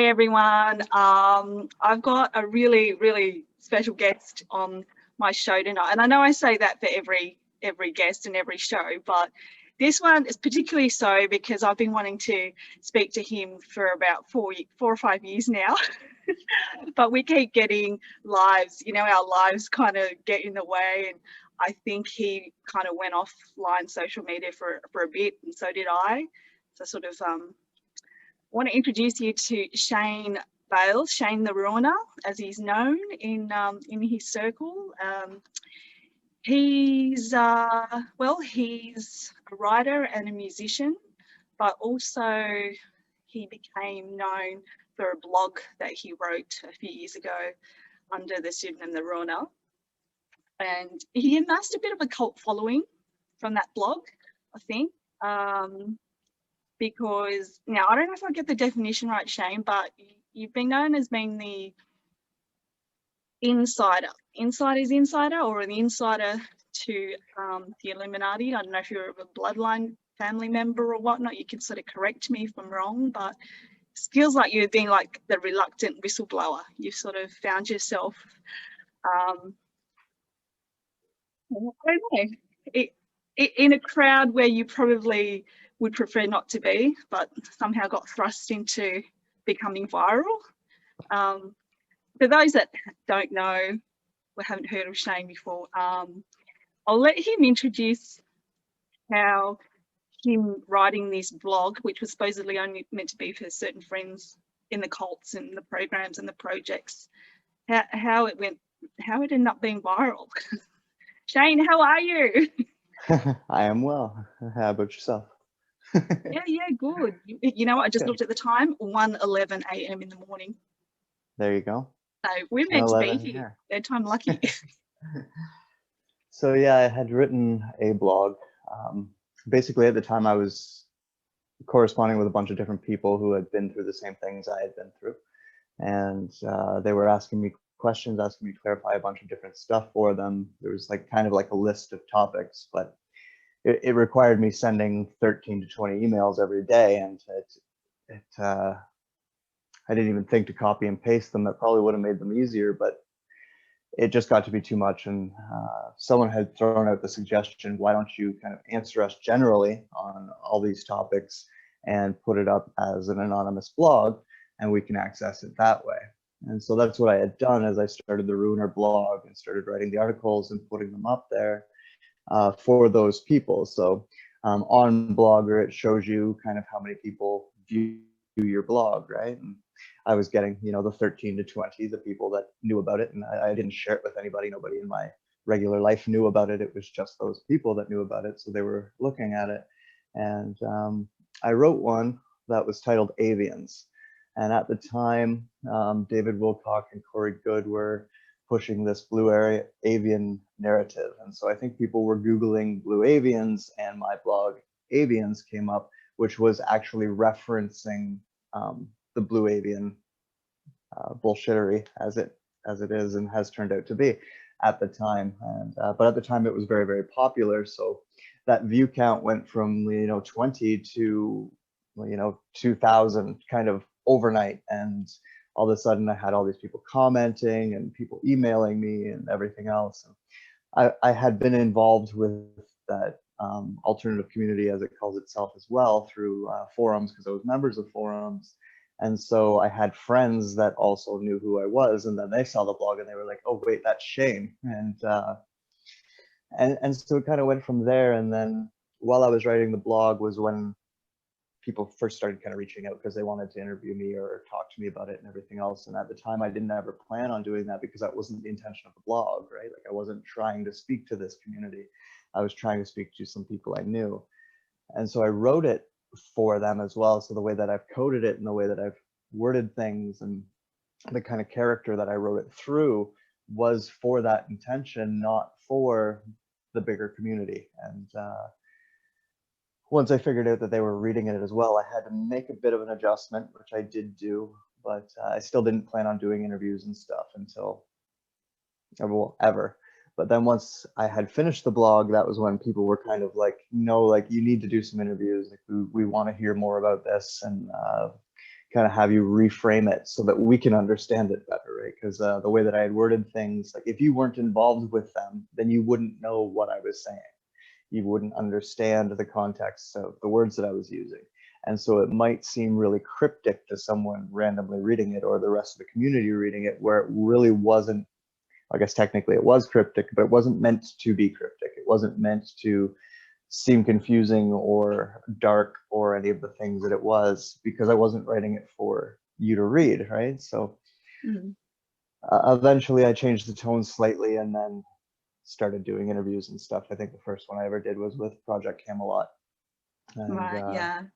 Hey everyone, I've got a really, really special guest on my show tonight, and I know I say that for every guest and every show, but this one is particularly so because I've been wanting to speak to him for about four or 5 years now. But we keep getting lives, our lives kind of get in the way, and I think he kind of went offline social media for a bit, and so did I. So sort of want to introduce you to Shane Bales, Shane the Ruiner, as he's known in his circle. He's a writer and a musician, but also he became known for a blog that he wrote a few years ago under the pseudonym The Ruiner. And he amassed a bit of a cult following from that blog, I think. Because now I don't know if I get the definition right, Shane, but you've been known as being the insider's insider, or an insider to the Illuminati. I don't know if you're a bloodline family member or whatnot. You can sort of correct me if I'm wrong, but it feels like you've been like the reluctant whistleblower. You've sort of found yourself, I don't know, in a crowd where you probably would prefer not to be, but somehow got thrust into becoming viral. For those that don't know or haven't heard of Shane before, I'll let him introduce how him writing this blog, which was supposedly only meant to be for certain friends in the cults and the programs and the projects, how it ended up being viral. Shane, how are you? I am well. How about yourself? Yeah, good. You know what? I just looked at the time, 1:11 a.m. in the morning. There you go. So we're meant to be here. Bedtime lucky. So yeah, I had written a blog. Basically, at the time, I was corresponding with a bunch of different people who had been through the same things I had been through, and they were asking me questions, asking me to clarify a bunch of different stuff for them. There was kind of like a list of topics, but it required me sending 13 to 20 emails every day, and I didn't even think to copy and paste them. That probably would have made them easier, but it just got to be too much. And someone had thrown out the suggestion, why don't you kind of answer us generally on all these topics and put it up as an anonymous blog, and we can access it that way. And so that's what I had done as I started the Ruiner blog and started writing the articles and putting them up there for those people. So on Blogger, it shows you kind of how many people view your blog, right? And I was getting, the 13 to 20, the people that knew about it, and I didn't share it with anybody. Nobody in my regular life knew about it. It was just those people that knew about it, so they were looking at it. And I wrote one that was titled Avians. And at the time, David Wilcock and Corey Good were pushing this blue avian narrative. And so I think people were Googling blue avians, and my blog Avians came up, which was actually referencing the blue avian bullshittery as it is and has turned out to be at the time. And but at the time it was very, very popular. So that view count went from 20 to 2,000 kind of overnight, and all of a sudden I had all these people commenting and people emailing me and everything else. And I had been involved with that alternative community, as it calls itself, as well, through forums, because I was members of forums. And so I had friends that also knew who I was, and then they saw the blog and they were like, oh wait, that's Shane. And so it kind of went from there. And then while I was writing the blog was when people first started kind of reaching out because they wanted to interview me or talk to me about it and everything else. And at the time I didn't ever plan on doing that, because that wasn't the intention of the blog, right? Like I wasn't trying to speak to this community. I was trying to speak to some people I knew. And so I wrote it for them as well. So the way that I've coded it and the way that I've worded things and the kind of character that I wrote it through was for that intention, not for the bigger community. And once I figured out that they were reading it as well, I had to make a bit of an adjustment, which I did do, but I still didn't plan on doing interviews and stuff until ever. But then once I had finished the blog, that was when people were kind of like, no, like you need to do some interviews. Like we want to hear more about this. And kind of have you reframe it so that we can understand it better, right? Because the way that I had worded things, like if you weren't involved with them, then you wouldn't know what I was saying. You wouldn't understand the context of the words that I was using. And so it might seem really cryptic to someone randomly reading it, or the rest of the community reading it, where it really wasn't. I guess technically it was cryptic, but it wasn't meant to be cryptic. It wasn't meant to seem confusing or dark or any of the things that it was, because I wasn't writing it for you to read, right? So eventually I changed the tone slightly and then started doing interviews and stuff. I think the first one I ever did was with Project Camelot. And,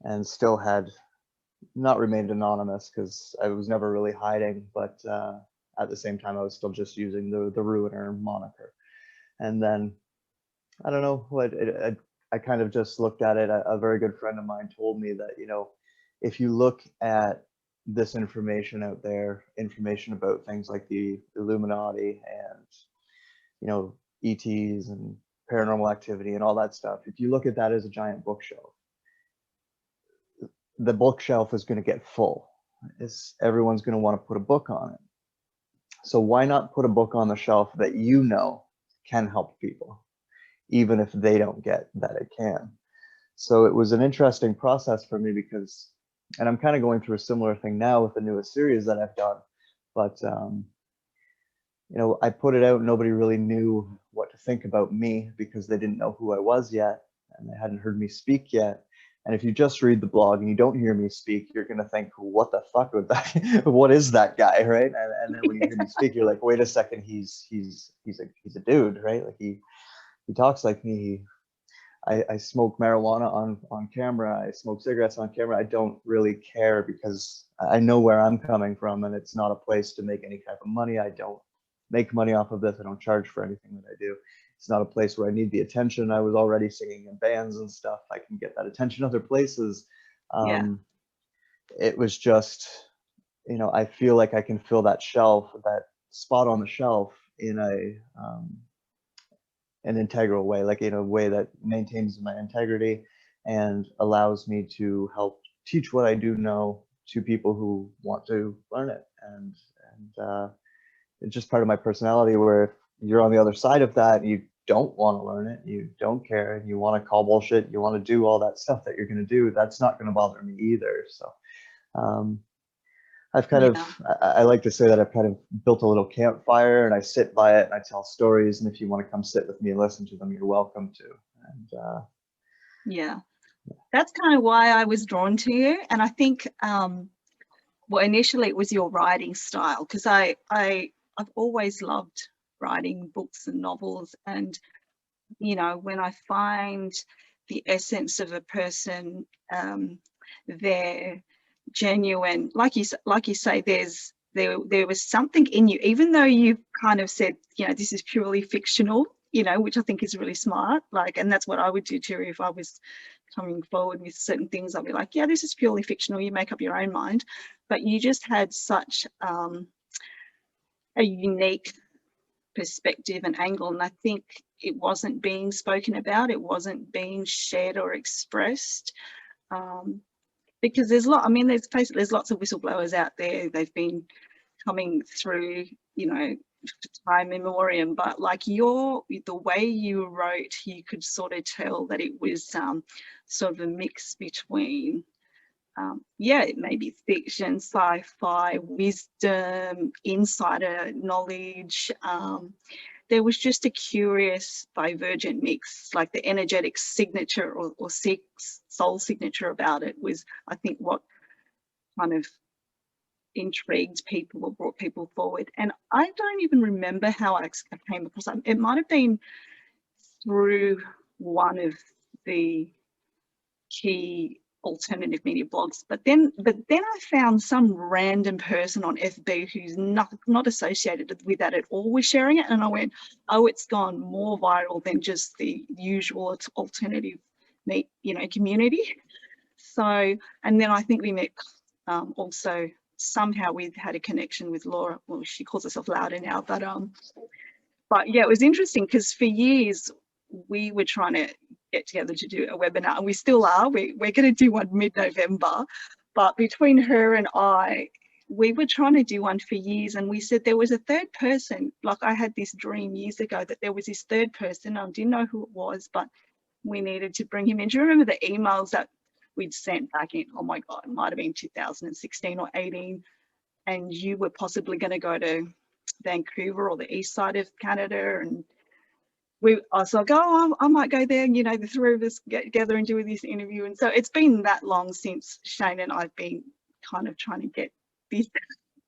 and still had not remained anonymous because I was never really hiding, but at the same time I was still just using the Ruiner moniker. And then I don't know what I kind of just looked at it. A very good friend of mine told me that, you know, if you look at this information out there, information about things like the Illuminati and, you know, ETs and paranormal activity and all that stuff, if you look at that as a giant bookshelf, the bookshelf is going to get full. Everyone's going to want to put a book on it. So why not put a book on the shelf that you know can help people, even if they don't get that it can? So it was an interesting process for me because, and I'm kind of going through a similar thing now with the newest series that I've done, but you know, I put it out, nobody really knew what to think about me because they didn't know who I was yet and they hadn't heard me speak yet. And if you just read the blog and you don't hear me speak, you're going to think, what the fuck would that, what is that guy, right? And then when you hear me speak, you're like, wait a second, he's a dude, right? Like he talks like me. I smoke marijuana on camera. I smoke cigarettes on camera. I don't really care because I know where I'm coming from, and it's not a place to make any type of money. I don't make money off of this. I don't charge for anything that I do. It's not a place where I need the attention. I was already singing in bands and stuff. I can get that attention other places. It was just, you know, I feel like I can fill that shelf, that spot on the shelf in an integral way, like in a way that maintains my integrity and allows me to help teach what I do know to people who want to learn it. And it's just part of my personality, where if you're on the other side of that, you don't want to learn it, you don't care, and you want to call bullshit, you want to do all that stuff that you're going to do, that's not going to bother me either. So I've kind of, I like to say that I've kind of built a little campfire and I sit by it and I tell stories. And if you want to come sit with me and listen to them, you're welcome to. And yeah, that's kind of why I was drawn to you. And I think, well, initially it was your writing style, because I've always loved writing books and novels. And, you know, when I find the essence of a person, they're genuine, like you say, there was something in you, even though you kind of said, you know, this is purely fictional, you know, which I think is really smart. Like, and that's what I would do too if I was coming forward with certain things. I'd be like, yeah, this is purely fictional, you make up your own mind. But you just had such a unique perspective and angle, and I think it wasn't being spoken about, it wasn't being shared or expressed, because there's there's lots of whistleblowers out there. They've been coming through, you know, time memoriam, but like the way you wrote, you could sort of tell that it was sort of a mix between it may be fiction, sci-fi, wisdom, insider knowledge. There was just a curious divergent mix, like the energetic signature or soul signature about it was, I think, what kind of intrigued people or brought people forward. And I don't even remember how I came across it. It might have been through one of the key alternative media blogs, but then I found some random person on FB who's not associated with that at all was sharing it, and I went, oh, it's gone more viral than just the usual alternative community. So, and then I think we met also, somehow we had a connection with Laura. Well, she calls herself Louder now, but yeah, it was interesting because for years we were trying to get together to do a webinar, and we still are. We're going to do one mid-November, But between her and I, we were trying to do one for years, and we said there was a third person. Like, I had this dream years ago that there was this third person. I didn't know who it was, but we needed to bring him in. Do you remember the emails that we'd sent back in, oh my God, it might have been 2016 or 18, and you were possibly going to go to Vancouver or the east side of Canada, and I was like, oh, I might go there, you know, the three of us get together and do this interview. And so it's been that long since Shane and I've been kind of trying to get this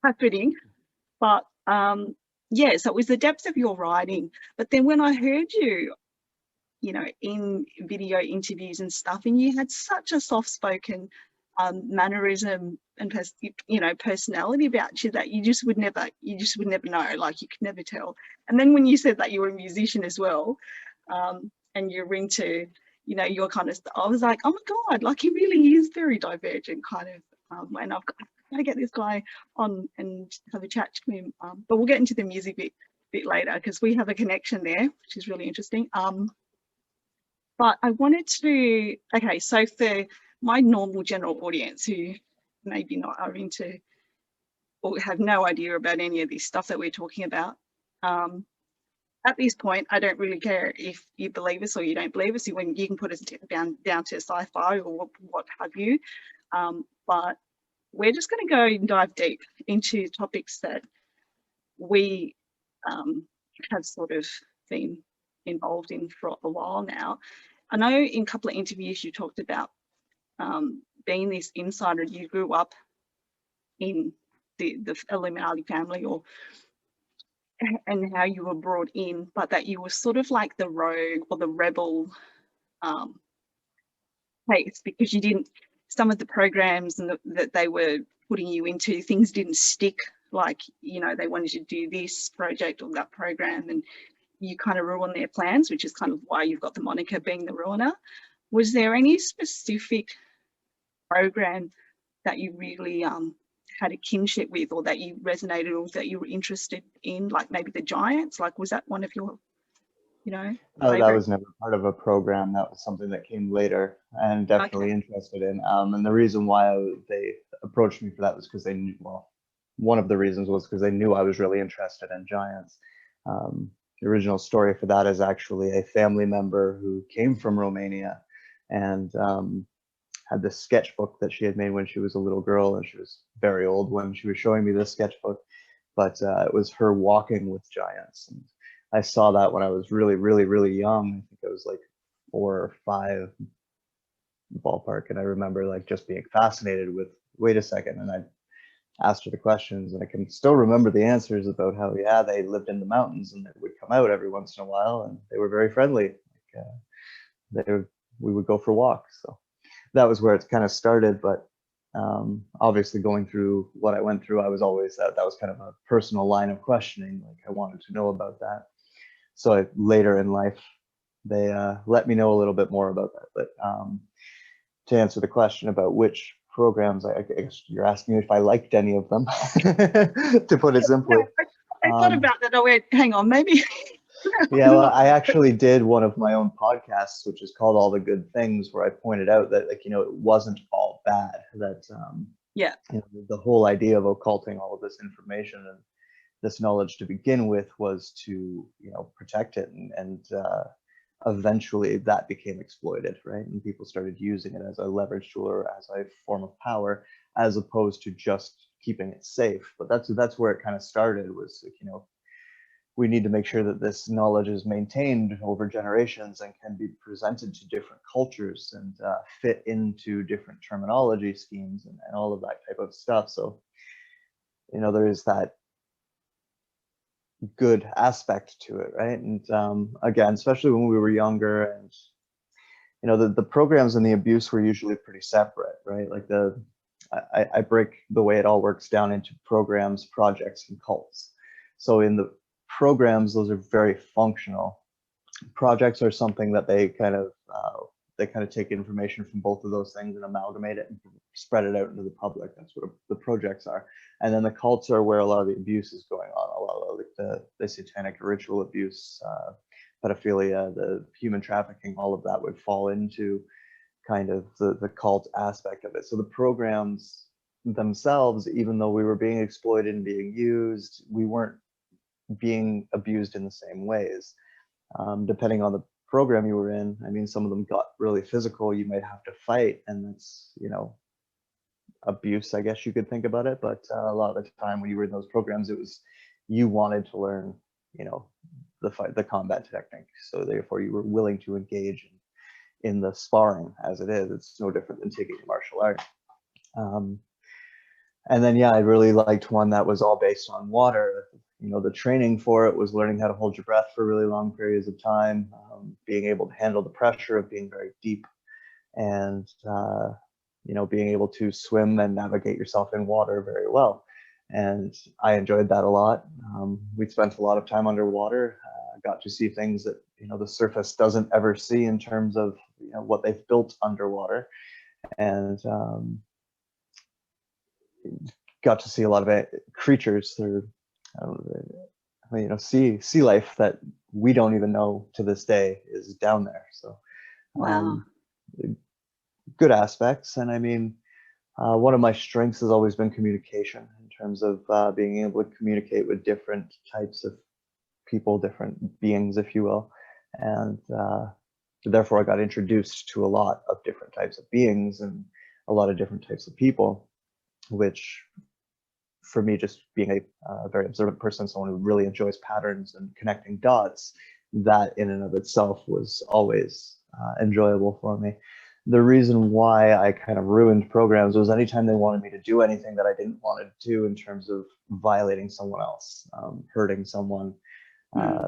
happening. But yeah, so it was the depth of your writing. But then when I heard you, you know, in video interviews and stuff, and you had such a soft-spoken mannerism and personality about you that you just would never know, like, you could never tell. And then when you said that you were a musician as well, and you're into, you know, your kind of stuff, I was like, oh my God, like, he really is very divergent kind of, and I've got to get this guy on and have a chat to him, but we'll get into the music bit later, because we have a connection there, which is really interesting. But I wanted to, okay, so for my normal general audience who maybe not are into or have no idea about any of this stuff that we're talking about, at this point, I don't really care if you believe us or you don't believe us. You can put us down to sci-fi or what have you. But we're just going to go and dive deep into topics that we have sort of been involved in for a while now. I know in a couple of interviews you talked about being this insider. You grew up in the Illuminati family, and how you were brought in, but that you were sort of like the rogue or the rebel case, because you didn't, some of the programs that they were putting you into, things didn't stick. Like, you know, they wanted you to do this project or that program, and you kind of ruin their plans, which is kind of why you've got the moniker being the ruiner. Was there any specific program that you really had a kinship with, or that you resonated, or that you were interested in, like maybe the Giants? Like, was that one of your, you know? No, that was never part of a program. That was something that came later, and definitely interested in. And the reason why they approached me for that was because they knew, well, one of the reasons was because they knew I was really interested in Giants. The original story for that is actually a family member who came from Romania and had this sketchbook that she had made when she was a little girl, and she was very old when she was showing me this sketchbook, but it was her walking with giants. And I saw that when I was really, really, really young. I think I was like 4 or 5 ballpark, and I remember like just being fascinated with, wait a second, and I asked her the questions, and I can still remember the answers about how, yeah, they lived in the mountains and they would come out every once in a while, and they were very friendly. Like, we would go for walks. So that was where it kind of started. But obviously, going through what I went through, I was always that was kind of a personal line of questioning. Like, I wanted to know about that. So later in life, they let me know a little bit more about that. But to answer the question about which programs, I guess you're asking if I liked any of them, to put it simply. I thought about that. I went, hang on, maybe. Yeah, well, I actually did one of my own podcasts, which is called All the Good Things, where I pointed out that, like, you know, it wasn't all bad. That yeah, you know, the whole idea of occulting all of this information and this knowledge to begin with was to, you know, protect it, and eventually that became exploited, right? And people started using it as a leverage tool or as a form of power, as opposed to just keeping it safe. But that's where it kind of started, was like, you know, we need to make sure that this knowledge is maintained over generations and can be presented to different cultures and fit into different terminology schemes and all of that type of stuff. So, you know, there is that good aspect to it, right? And again, especially when we were younger, and you know, the programs and the abuse were usually pretty separate, right? Like I break the way it all works down into programs, projects, and cults. So in the programs, those are very functional. Projects are something that they kind of take information from both of those things and amalgamate it and spread it out into the public. That's what the projects are. And then the cults are where a lot of the abuse is going on. A lot of like the satanic ritual abuse, pedophilia, the human trafficking, all of that would fall into kind of the cult aspect of it. So the programs themselves, even though we were being exploited and being used, we weren't being abused in the same ways. Depending on the program you were in, I mean, some of them got really physical. You might have to fight, and that's, you know, abuse, I guess you could think about it. But a lot of the time when you were in those programs, it was you wanted to learn, you know, the combat technique. So therefore, you were willing to engage in the sparring as it is. It's no different than taking a martial art. And then, yeah, I really liked one that was all based on water. You know, the training for it was learning how to hold your breath for really long periods of time, being able to handle the pressure of being very deep, and, you know, being able to swim and navigate yourself in water very well. And I enjoyed that a lot. We'd spent a lot of time underwater. Got to see things that, you know, the surface doesn't ever see in terms of, you know, what they've built underwater. And got to see a lot of creatures through, you know, sea life that we don't even know to this day is down there. So Wow. Good aspects. And I mean, one of my strengths has always been communication, in terms of being able to communicate with different types of people, different beings, if you will. And therefore I got introduced to a lot of different types of beings and a lot of different types of people, which for me, just being a very observant person, someone who really enjoys patterns and connecting dots, that in and of itself was always enjoyable for me. The reason why I kind of ruined programs was anytime they wanted me to do anything that I didn't want to do in terms of violating someone else, hurting someone.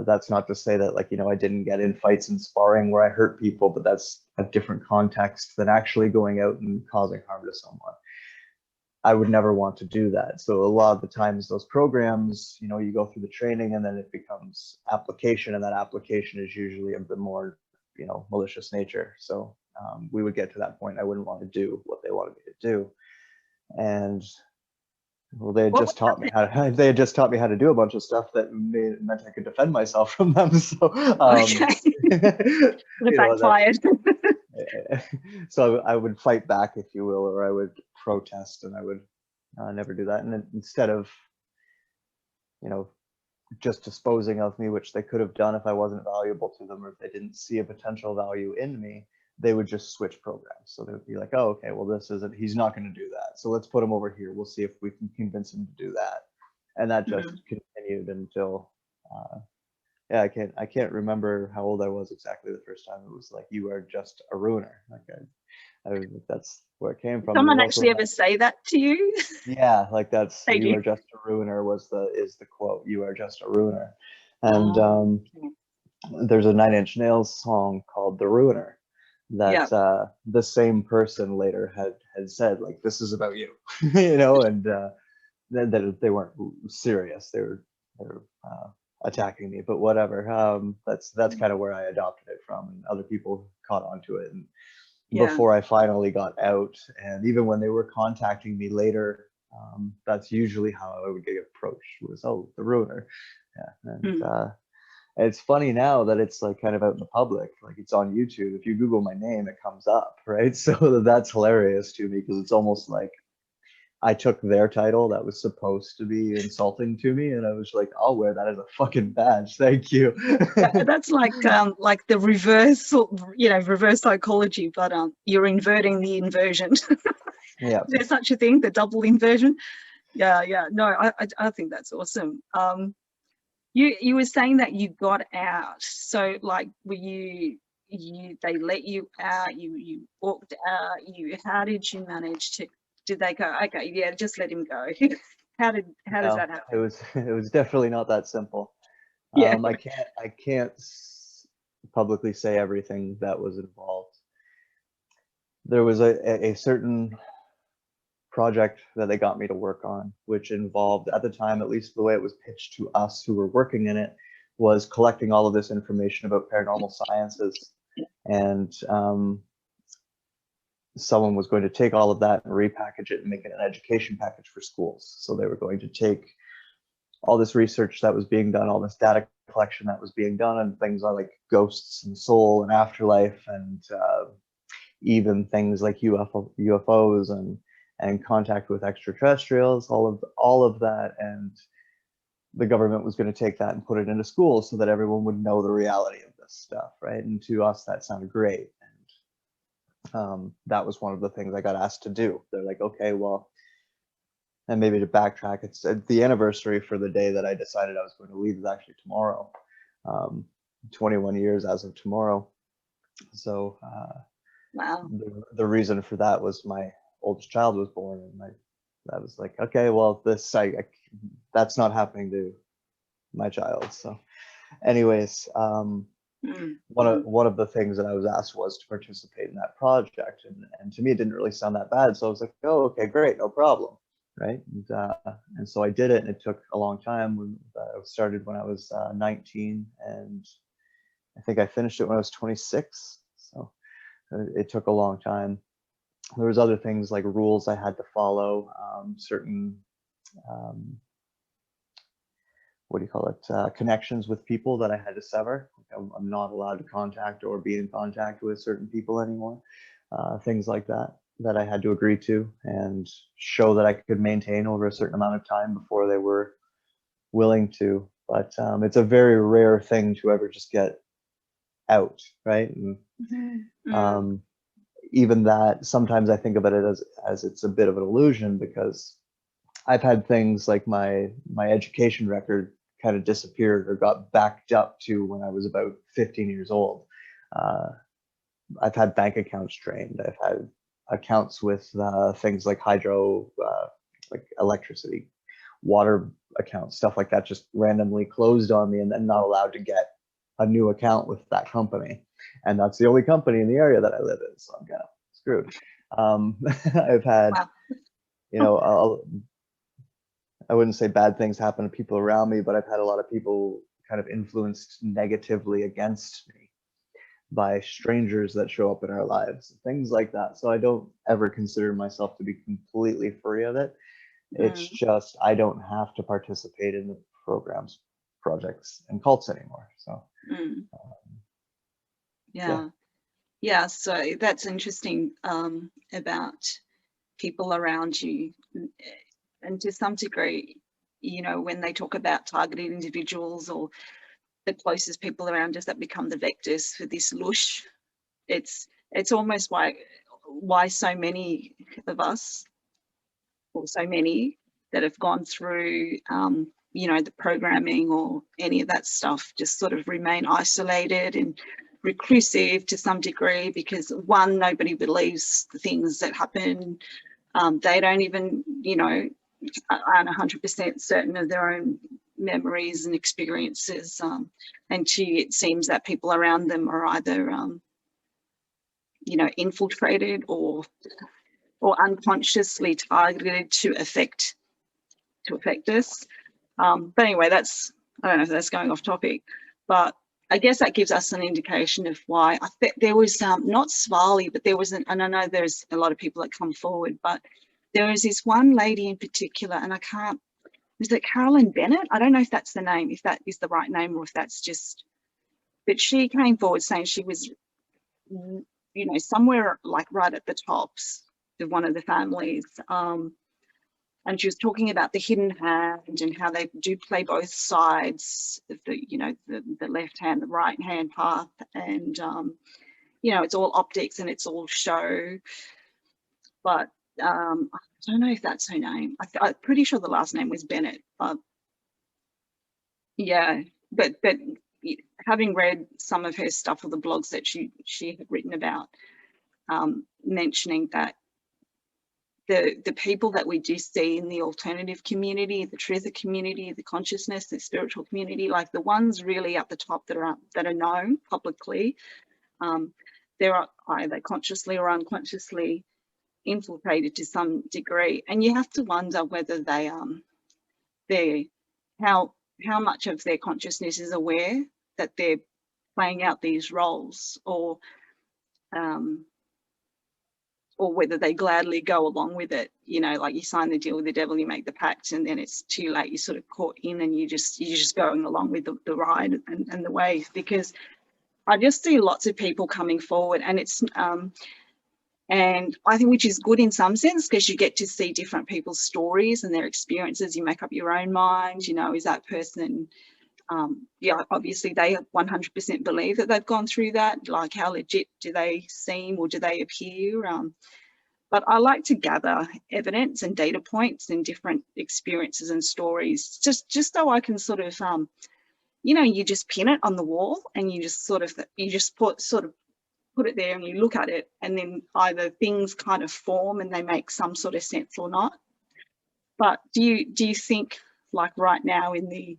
That's not to say that, like, you know, I didn't get in fights and sparring where I hurt people, but that's a different context than actually going out and causing harm to someone. I would never want to do that. So a lot of the times those programs, you know, you go through the training and then it becomes application, and that application is usually of the more, you know, malicious nature. So we would get to that point. I wouldn't want to do what they wanted me to do. And well, they had just taught me how to, they had just taught me how to do a bunch of stuff that meant I could defend myself from them. So Okay. you know, backfired. So I would fight back, if you will, or I would protest, and I would never do that. And then instead of, you know, just disposing of me, which they could have done if I wasn't valuable to them, or if they didn't see a potential value in me, they would just switch programs. So they would be like, oh, okay, well, this isn't, he's not going to do that, so let's put him over here. We'll see if we can convince him to do that. And that just continued until yeah, I can't remember how old I was exactly the first time. It was like, you are just a ruiner. Like that's where it came from. Someone actually ever say that to you? Yeah, like that's, They you do. are just a ruiner is the quote. You are just a ruiner. And there's a Nine Inch Nails song called "The Ruiner" that the same person later had said, like, this is about you, you know, and that they weren't serious. They were attacking me, but whatever. That's kind of where I adopted it from, and other people caught on to it. And before I finally got out, and even when they were contacting me later, that's usually how I would get approached, was, oh, the ruiner. Yeah. And it's funny now that it's like kind of out in the public, like it's on YouTube. If you Google my name, it comes up, right? So that's hilarious to me, because it's almost like I took their title that was supposed to be insulting to me, and I was like, I'll wear that as a fucking badge. Thank you. That's like the reverse, you know, reverse psychology, but you're inverting the inversion. Yeah. There's such a thing, the double inversion. Yeah. No, I think that's awesome. You were saying that you got out. So like, were you they let you out? You walked out. How did you manage to? Did they go, okay, yeah, just let him go? How does that happen? It was definitely not that simple. Yeah. I can't publicly say everything that was involved. There was a certain project that they got me to work on, which involved, at the time, at least the way it was pitched to us who were working in it, was collecting all of this information about paranormal sciences. And someone was going to take all of that and repackage it and make it an education package for schools. So they were going to take all this research that was being done, all this data collection that was being done, and things like ghosts and soul and afterlife and even things like UFOs and contact with extraterrestrials, all of that. And the government was going to take that and put it into schools so that everyone would know the reality of this stuff, right? And to us, that sounded great. And that was one of the things I got asked to do. They're like, okay, well, and maybe to backtrack, it's the anniversary for the day that I decided I was going to leave is actually tomorrow. 21 years as of tomorrow. So Wow. The reason for that was my oldest child was born, and I was like, okay, well, that's not happening to my child. So anyways, one of the things that I was asked was to participate in that project, and to me it didn't really sound that bad. So I was like, oh, okay, great, no problem, right? And so I did it, and it took a long time. I started when I was 19, and I think I finished it when I was 26. So it took a long time. There was other things like rules I had to follow, certain what do you call it, connections with people that I had to sever. I'm not allowed to contact or be in contact with certain people anymore. Things like that I had to agree to and show that I could maintain over a certain amount of time before they were willing to. But it's a very rare thing to ever just get out, right? And even that, sometimes I think about it as it's a bit of an illusion, because I've had things like my education record kind of disappeared or got backed up to when I was about 15 years old. I've had bank accounts drained. I've had accounts with things like hydro, like electricity, water accounts, stuff like that, just randomly closed on me, and then not allowed to get a new account with that company. And that's the only company in the area that I live in, so I'm kind of screwed. I've had, you know, I wouldn't say bad things happen to people around me, but I've had a lot of people kind of influenced negatively against me by strangers that show up in our lives, things like that. So I don't ever consider myself to be completely free of it. It's just I don't have to participate in the programs, projects, and cults anymore. So yeah. So that's interesting about people around you, and to some degree, you know, when they talk about targeted individuals or the closest people around us that become the vectors for this lush, it's almost why so many of us, or so many that have gone through you know, the programming or any of that stuff, just sort of remain isolated and reclusive to some degree, because one, nobody believes the things that happen. They don't even, you know, aren't 100% certain of their own memories and experiences, and two, it seems that people around them are either you know, infiltrated or unconsciously targeted to affect us. But anyway, that's, I don't know if that's going off topic, but I guess that gives us an indication of why. I think there was not Svali, but there was and I know there's a lot of people that come forward, but there was this one lady in particular, and I can't, was it Carolyn Bennett? I don't know if that's the name, if that is the right name, or if that's just, but she came forward saying she was, you know, somewhere like right at the tops of one of the families. And she was talking about the hidden hand and how they do play both sides of the, you know, the left hand, the right hand path. And, you know, it's all optics and it's all show. But I don't know if that's her name. I'm pretty sure the last name was Bennett. But yeah, but having read some of her stuff or the blogs that she had written about, mentioning that the people that we do see in the alternative community, the truther community, the consciousness, the spiritual community, like the ones really at the top that are known publicly, they're either consciously or unconsciously infiltrated to some degree, and you have to wonder whether they how much of their consciousness is aware that they're playing out these roles, or whether they gladly go along with it. You know, like you sign the deal with the devil, you make the pact, and then it's too late. You're sort of caught in, and you're just going along with the ride and the wave. Because I just see lots of people coming forward, and it's And I think which is good in some sense, because you get to see different people's stories and their experiences. You make up your own mind, you know, is that person, yeah, obviously they 100% believe that they've gone through that, like how legit do they seem or do they appear? But I like to gather evidence and data points and different experiences and stories, just so I can sort of, you know, you just pin it on the wall and you just sort of, you just put it there and you look at it, and then either things kind of form and they make some sort of sense or not. But do you think, like right now in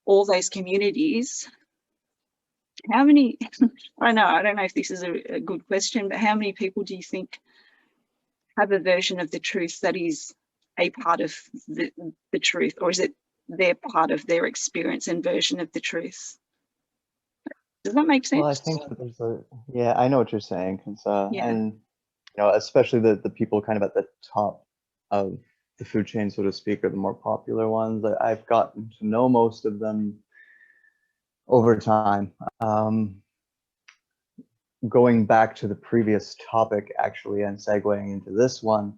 all those communities, how many, I don't know if this is a good question, but how many people do you think have a version of the truth that is a part of the truth, or is it their part of their experience and version of the truth? Does that make sense? Well, I think that there's yeah, I know what you're saying. Yeah. And, you know, especially the people kind of at the top of the food chain, so to speak, are the more popular ones. I've gotten to know most of them over time. Going back to the previous topic, actually, and segueing into this one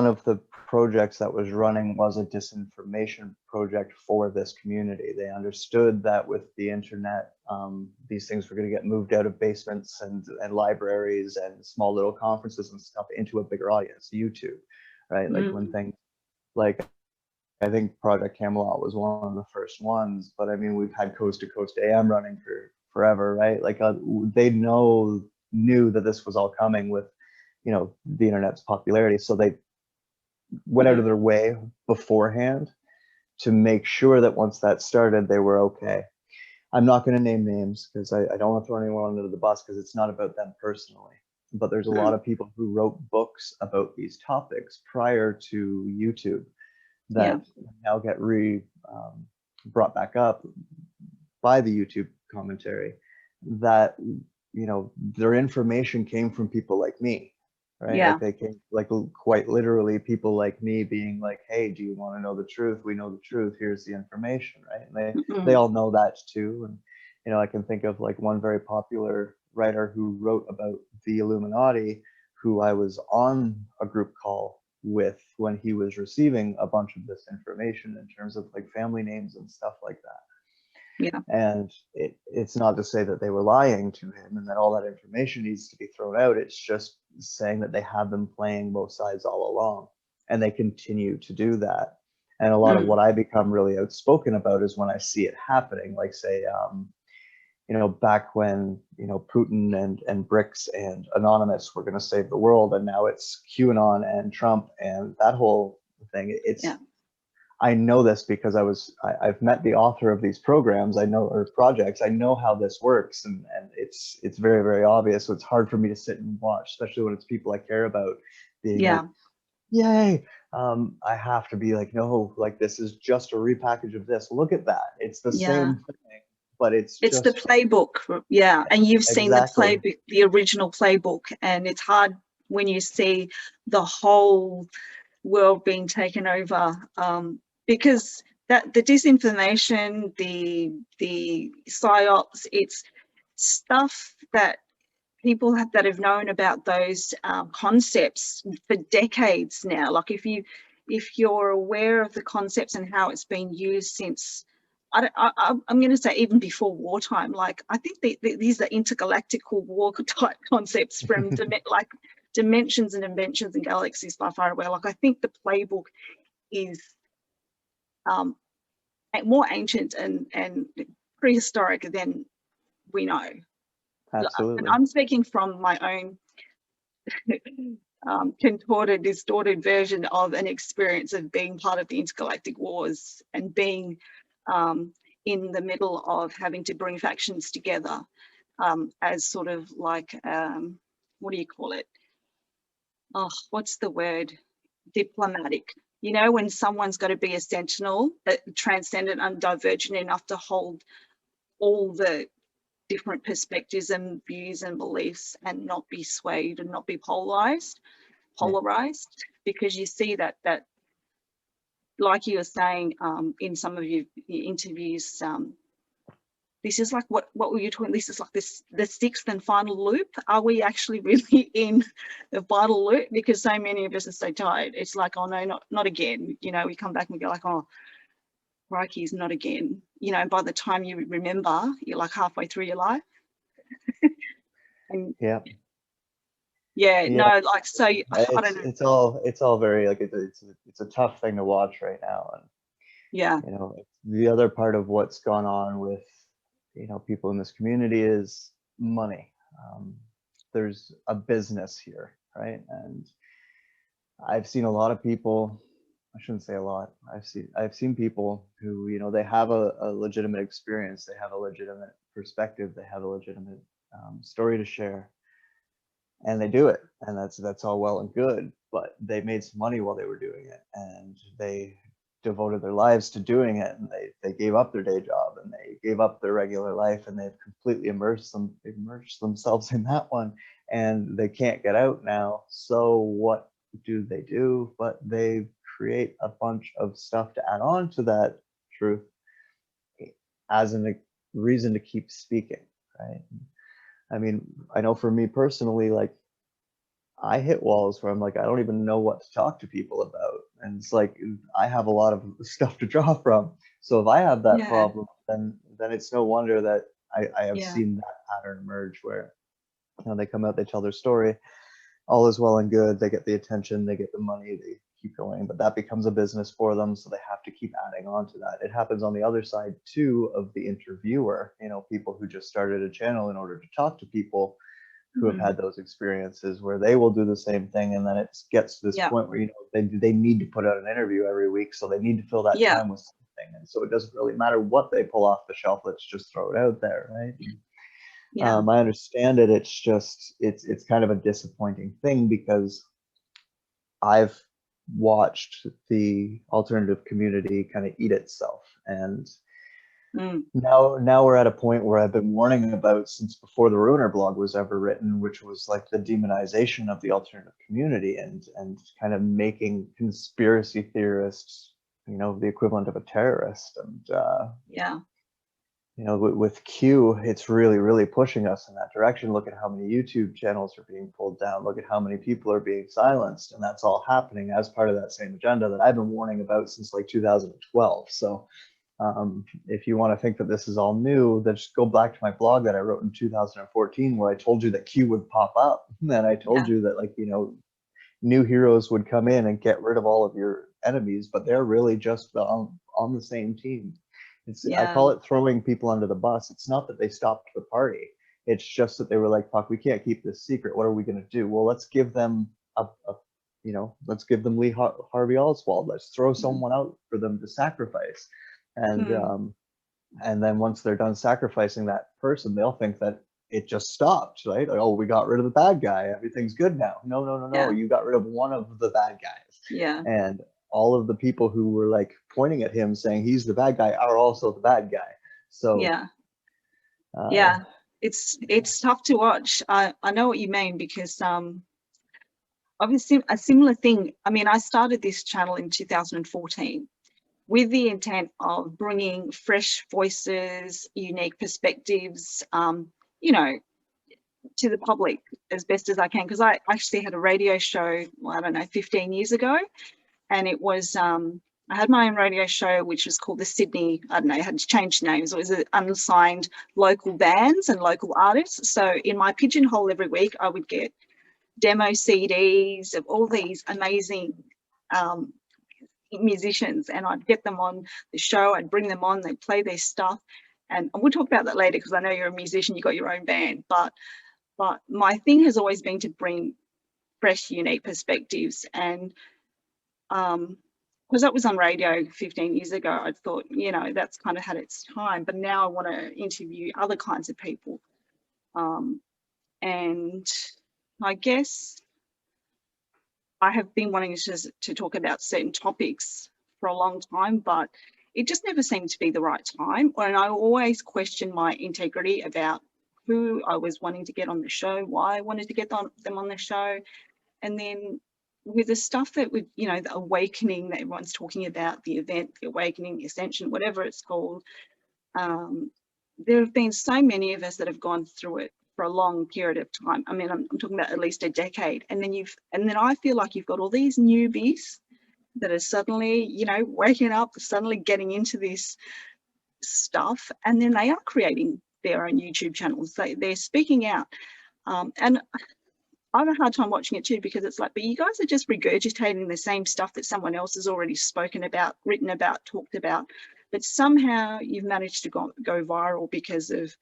of the projects that was running was a disinformation project for this community. They understood that with the internet, these things were going to get moved out of basements and libraries and small little conferences and stuff into a bigger audience, YouTube, right? Like when things like, I think Project Camelot was one of the first ones, but I mean, we've had Coast to Coast AM running for forever, right? Like they knew that this was all coming with, you know, the internet's popularity. So they went out of their way beforehand to make sure that once that started, they were okay. I'm not going to name names because I don't want to throw anyone under the bus, because it's not about them personally. But there's a lot of people who wrote books about these topics prior to YouTube that now get brought back up by the YouTube commentary, that, you know, their information came from people like me, right? Yeah. Like they came, like quite literally people like me being like, hey, do you want to know the truth? We know the truth. Here's the information, right? And they all know that too. And, you know, I can think of like one very popular writer who wrote about the Illuminati, who I was on a group call with when he was receiving a bunch of this information in terms of like family names and stuff like that. Yeah. And it's not to say that they were lying to him and that all that information needs to be thrown out. It's just saying that they have been playing both sides all along, and they continue to do that. And a lot of what I become really outspoken about is when I see it happening, like say, you know, back when, you know, Putin and BRICS and Anonymous were going to save the world, and now it's QAnon and Trump and that whole thing. I know this because I've met the author of these programs, or projects. I know how this works, and it's very, very obvious. So it's hard for me to sit and watch, especially when it's people I care about being like, yay. I have to be like, no, like this is just a repackage of this. Look at that. It's the same thing, but it's just the playbook. Yeah. And you've seen the playbook, the original playbook, and it's hard when you see the whole world being taken over, because that the disinformation, the psyops, it's stuff that people that have known about those concepts for decades now. Like if you're aware of the concepts and how it's been used since, I'm going to say even before wartime. Like I think these are intergalactical war type concepts from like dimensions and inventions and galaxies far, far away. Like I think the playbook is more ancient and prehistoric than we know. Absolutely. And I'm speaking from my own contorted, distorted version of an experience of being part of the intergalactic wars and being in the middle of having to bring factions together as sort of like, what do you call it? Oh, what's the word? Diplomatic. You know, when someone's got to be a sentinel, transcendent and divergent enough to hold all the different perspectives and views and beliefs and not be swayed and not be polarized, because you see that like you were saying in some of your interviews, this is like what were you talking? This is like the sixth and final loop. Are we actually really in the final loop? Because so many of us are so tired. It's like, oh no, not again. You know, we come back and we go like, oh, crikey's not again. You know, by the time you remember, you're like halfway through your life. And Yeah. yeah, no, like, so I don't know. It's all very like it's a tough thing to watch right now. And Yeah, you know, the other part of what's gone on with, you know, people in this community is money. There's a business here, right? And I've seen a lot of people, I shouldn't say a lot, I've seen people who, you know, they have a legitimate experience, they have a legitimate perspective, they have a legitimate story to share, and they do it, and that's all well and good, but they made some money while they were doing it, and they devoted their lives to doing it, and they gave up their day job, and they gave up their regular life, and they've completely immersed themselves in that one, and they can't get out now. So what do? But they create a bunch of stuff to add on to that truth as a reason to keep speaking, right? I mean, I know for me personally, like, I hit walls where I'm like, I don't even know what to talk to people about. And it's like, I have a lot of stuff to draw from. So if I have that yeah, problem, then it's no wonder that I have yeah, seen that pattern emerge where, you know, they come out, they tell their story, all is well and good, they get the attention, they get the money, they keep going, but that becomes a business for them, so they have to keep adding on to that. It happens on the other side too of the interviewer, you know, people who just started a channel in order to talk to people who have had those experiences where they will do the same thing, and then it gets to this yeah, point where, you know, they need to put out an interview every week, so they need to fill that yeah, time with something, and so it doesn't really matter what they pull off the shelf, let's just throw it out there, right? yeah, I understand it. It's just it's kind of a disappointing thing because I've watched the alternative community kind of eat itself, and now we're at a point where I've been warning about since before the Ruiner blog was ever written, which was like the demonization of the alternative community and kind of making conspiracy theorists, you know, the equivalent of a terrorist. And yeah, you know, with Q, it's really pushing us in that direction. Look at how many YouTube channels are being pulled down. Look at how many people are being silenced, and that's all happening as part of that same agenda that I've been warning about since like 2012. So if you want to think that this is all new, then just go back to my blog that I wrote in 2014, where I told you that Q would pop up, and I told you that, like, you know, new heroes would come in and get rid of all of your enemies, but they're really just on the same team. I yeah, call it throwing people under the bus. It's not that they stopped the party. It's just that they were like, fuck, we can't keep this secret. What are we going to do? Well, let's give them you know, let's give them Lee Harvey Oswald. Let's throw someone out for them to sacrifice. And then once they're done sacrificing that person, they'll think that it just stopped, right? Like, oh, we got rid of the bad guy. Everything's good now. No. yeah, You got rid of one of the bad guys. yeah, And all of the people who were like pointing at him saying he's the bad guy are also the bad guy. So yeah, yeah. It's tough to watch. I know what you mean, because obviously a similar thing. I mean, I started this channel in 2014 with the intent of bringing fresh voices, unique perspectives, you know, to the public as best as I can, because I actually had a radio show, well, I don't know, 15 years ago, and it was I had my own radio show which was called the Sydney, I don't know, it had changed names. It was unsigned local bands and local artists. So in my pigeonhole every week I would get demo CDs of all these amazing musicians, and I'd get them on the show, I'd bring them on, they'd play their stuff, and we'll talk about that later because I know you're a musician, you got your own band, but my thing has always been to bring fresh, unique perspectives. And because that was on radio 15 years ago, I thought, you know, that's kind of had its time, but now I want to interview other kinds of people. And I guess I have been wanting to talk about certain topics for a long time, but it just never seemed to be the right time. And I always questioned my integrity about who I was wanting to get on the show, why I wanted to get them on the show. And then with the stuff that would, you know, the awakening that everyone's talking about, the event, the awakening, the ascension, whatever it's called, there have been so many of us that have gone through it for a long period of time. I mean, I'm talking about at least a decade. And then I feel like you've got all these newbies that are suddenly, you know, waking up, suddenly getting into this stuff, and then they are creating their own YouTube channels. They're speaking out. And I have a hard time watching it too, because it's like, but you guys are just regurgitating the same stuff that someone else has already spoken about, written about, talked about, but somehow you've managed to go viral because of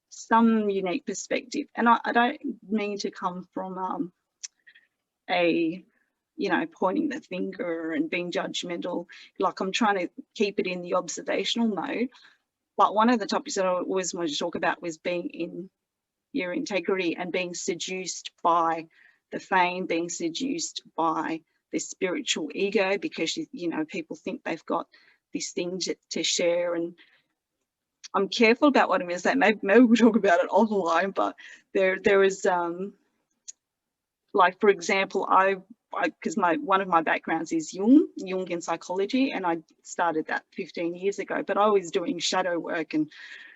some unique perspective. And I don't mean to come from you know, pointing the finger and being judgmental. Like, I'm trying to keep it in the observational mode. But one of the topics that I always wanted to talk about was being in your integrity and being seduced by the fame, being seduced by the spiritual ego, because you know, people think they've got this thing to share. And I'm careful about what I'm going to say. Maybe we'll talk about it offline. But there is like, for example, because one of my backgrounds is Jungian psychology, and I started that 15 years ago, but I was doing shadow work and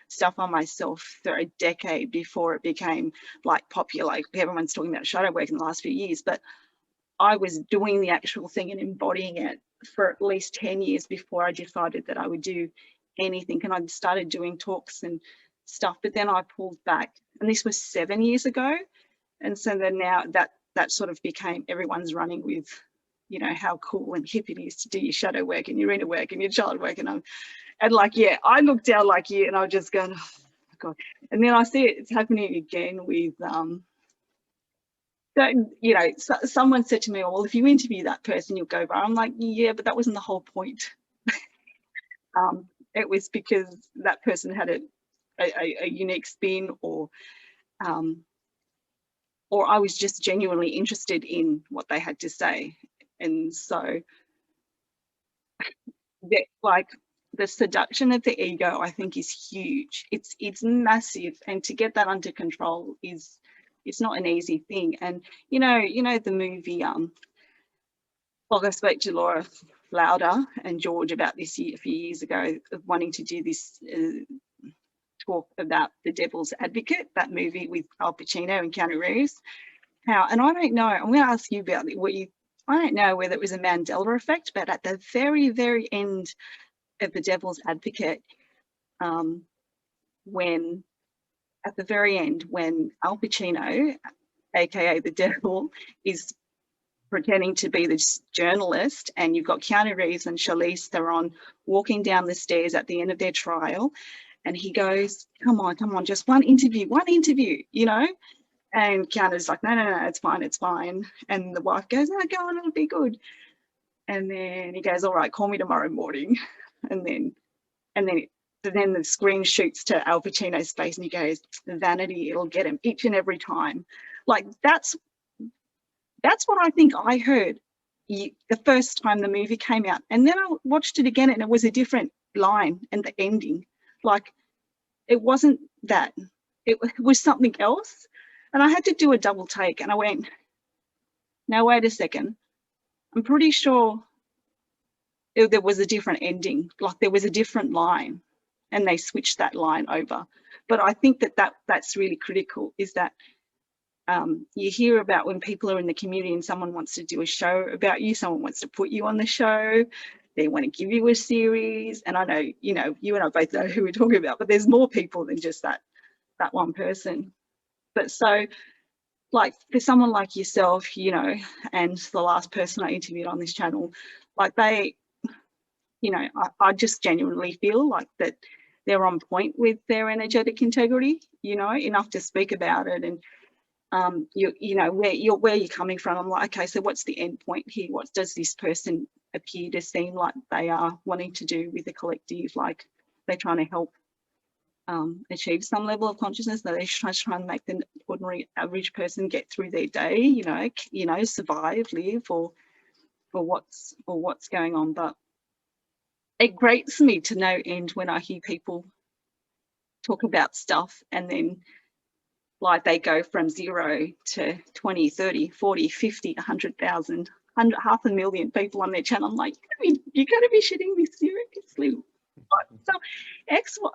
stuff on myself for a decade before it became like popular. Like, everyone's talking about shadow work in the last few years, but I was doing the actual thing and embodying it for at least 10 years before I decided that I would do anything. And I started doing talks and stuff, but then I pulled back, and this was 7 years ago. And so then now that sort of became, everyone's running with, you know, how cool and hip it is to do your shadow work and your inner work and your child work. And like, yeah, I looked down like you, and I was just going, oh my God. And then I see it's happening again with, you know, someone said to me, well, if you interview that person, you'll go viral. I'm like, yeah, but that wasn't the whole point. It was because that person had a unique spin, or I was just genuinely interested in what they had to say. And so like, the seduction of the ego, I think, is huge. It's massive, and to get that under control it's not an easy thing. And you know the movie, well, I spoke to Laura Lauder and George about this a few years ago, of wanting to do this talk about The Devil's Advocate, that movie with Al Pacino and Keanu Reeves. And I don't know, I'm going to ask you about it, I don't know whether it was a Mandela effect, but at the very, very end of The Devil's Advocate, when Al Pacino, aka the devil, is pretending to be this journalist, and you've got Keanu Reeves and Charlize Theron walking down the stairs at the end of their trial, and he goes, come on, just one interview, you know? And Keanu's like, no, it's fine. And the wife goes, no, go on, it'll be good. And then he goes, all right, call me tomorrow morning. And then the screen shoots to Al Pacino's face, and he goes, vanity, it'll get him each and every time. Like, that's what I think I heard the first time the movie came out. And then I watched it again, and it was a different line and the ending. Like, it wasn't that. It was something else. And I had to do a double take, and I went, now wait a second. I'm pretty sure there was a different ending. Like, there was a different line, and they switched that line over. But I think that's really critical, is that you hear about when people are in the community and someone wants to do a show about you, someone wants to put you on the show, they want to give you a series. And I know, you know, you and I both know who we're talking about, but there's more people than just that one person. But so, like, for someone like yourself, you know, and the last person I interviewed on this channel, like, they, you know, I just genuinely feel like that they're on point with their energetic integrity, you know, enough to speak about it. And you know, where you're coming from. I'm like, okay, so what's the end point here? What does this person appear to seem like they are wanting to do with the collective? Like, they're trying to help achieve some level of consciousness, that they're trying to make the ordinary average person get through their day, you know, survive, live, or what's going on. But it grates me to no end when I hear people talk about stuff, and then, like, they go from 0 to 20, 30, 40, 50, 100,000, 500,000 people on their channel. I'm like, you're going to be shitting me seriously. So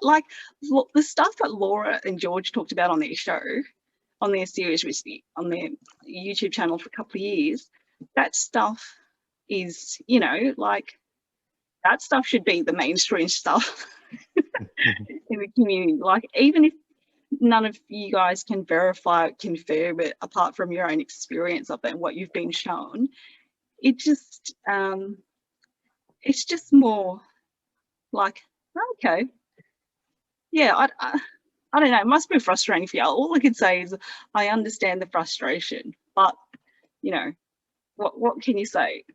like the stuff that Laura and George talked about on their show, on their series, on their YouTube channel for a couple of years, that stuff is, you know, like that stuff should be the mainstream stuff in the community. Like, even if none of you guys can verify it, confirm it, apart from your own experience of it and what you've been shown, it just it's just more like, okay, yeah, I don't know, it must be frustrating for you. All I can say is I understand the frustration, but you know, what can you say?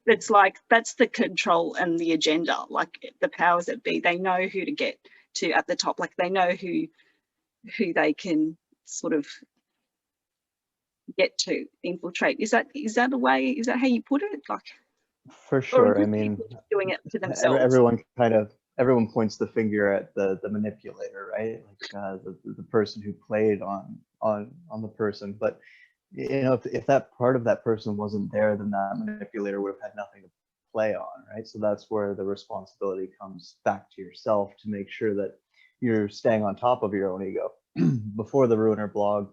It's like, that's the control and the agenda, like the powers that be, they know who to get to at the top, like they know who they can sort of get to infiltrate. Is that the way, is that how you put it? Like, For sure. I mean, doing it to themselves. Everyone points the finger at the manipulator, right? Like the person who played on the person. But you know, if that part of that person wasn't there, then that manipulator would have had nothing to play on, right? So that's where the responsibility comes back to yourself, to make sure that you're staying on top of your own ego. Before the Ruiner blog,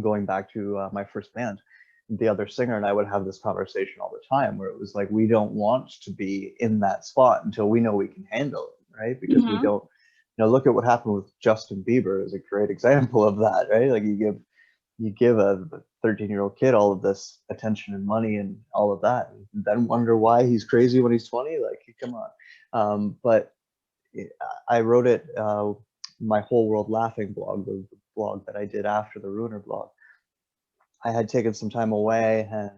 going back to my first band, the other singer and I would have this conversation all the time, where it was like, we don't want to be in that spot until we know we can handle it, right? Because we don't, you know, look at what happened with Justin Bieber is a great example of that, right? Like, you give a 13-year-old kid all of this attention and money and all of that, and then wonder why he's crazy when he's 20. Like, come on. But I wrote it, my Whole World Laughing blog, the blog that I did after the Ruiner blog. I had taken some time away, and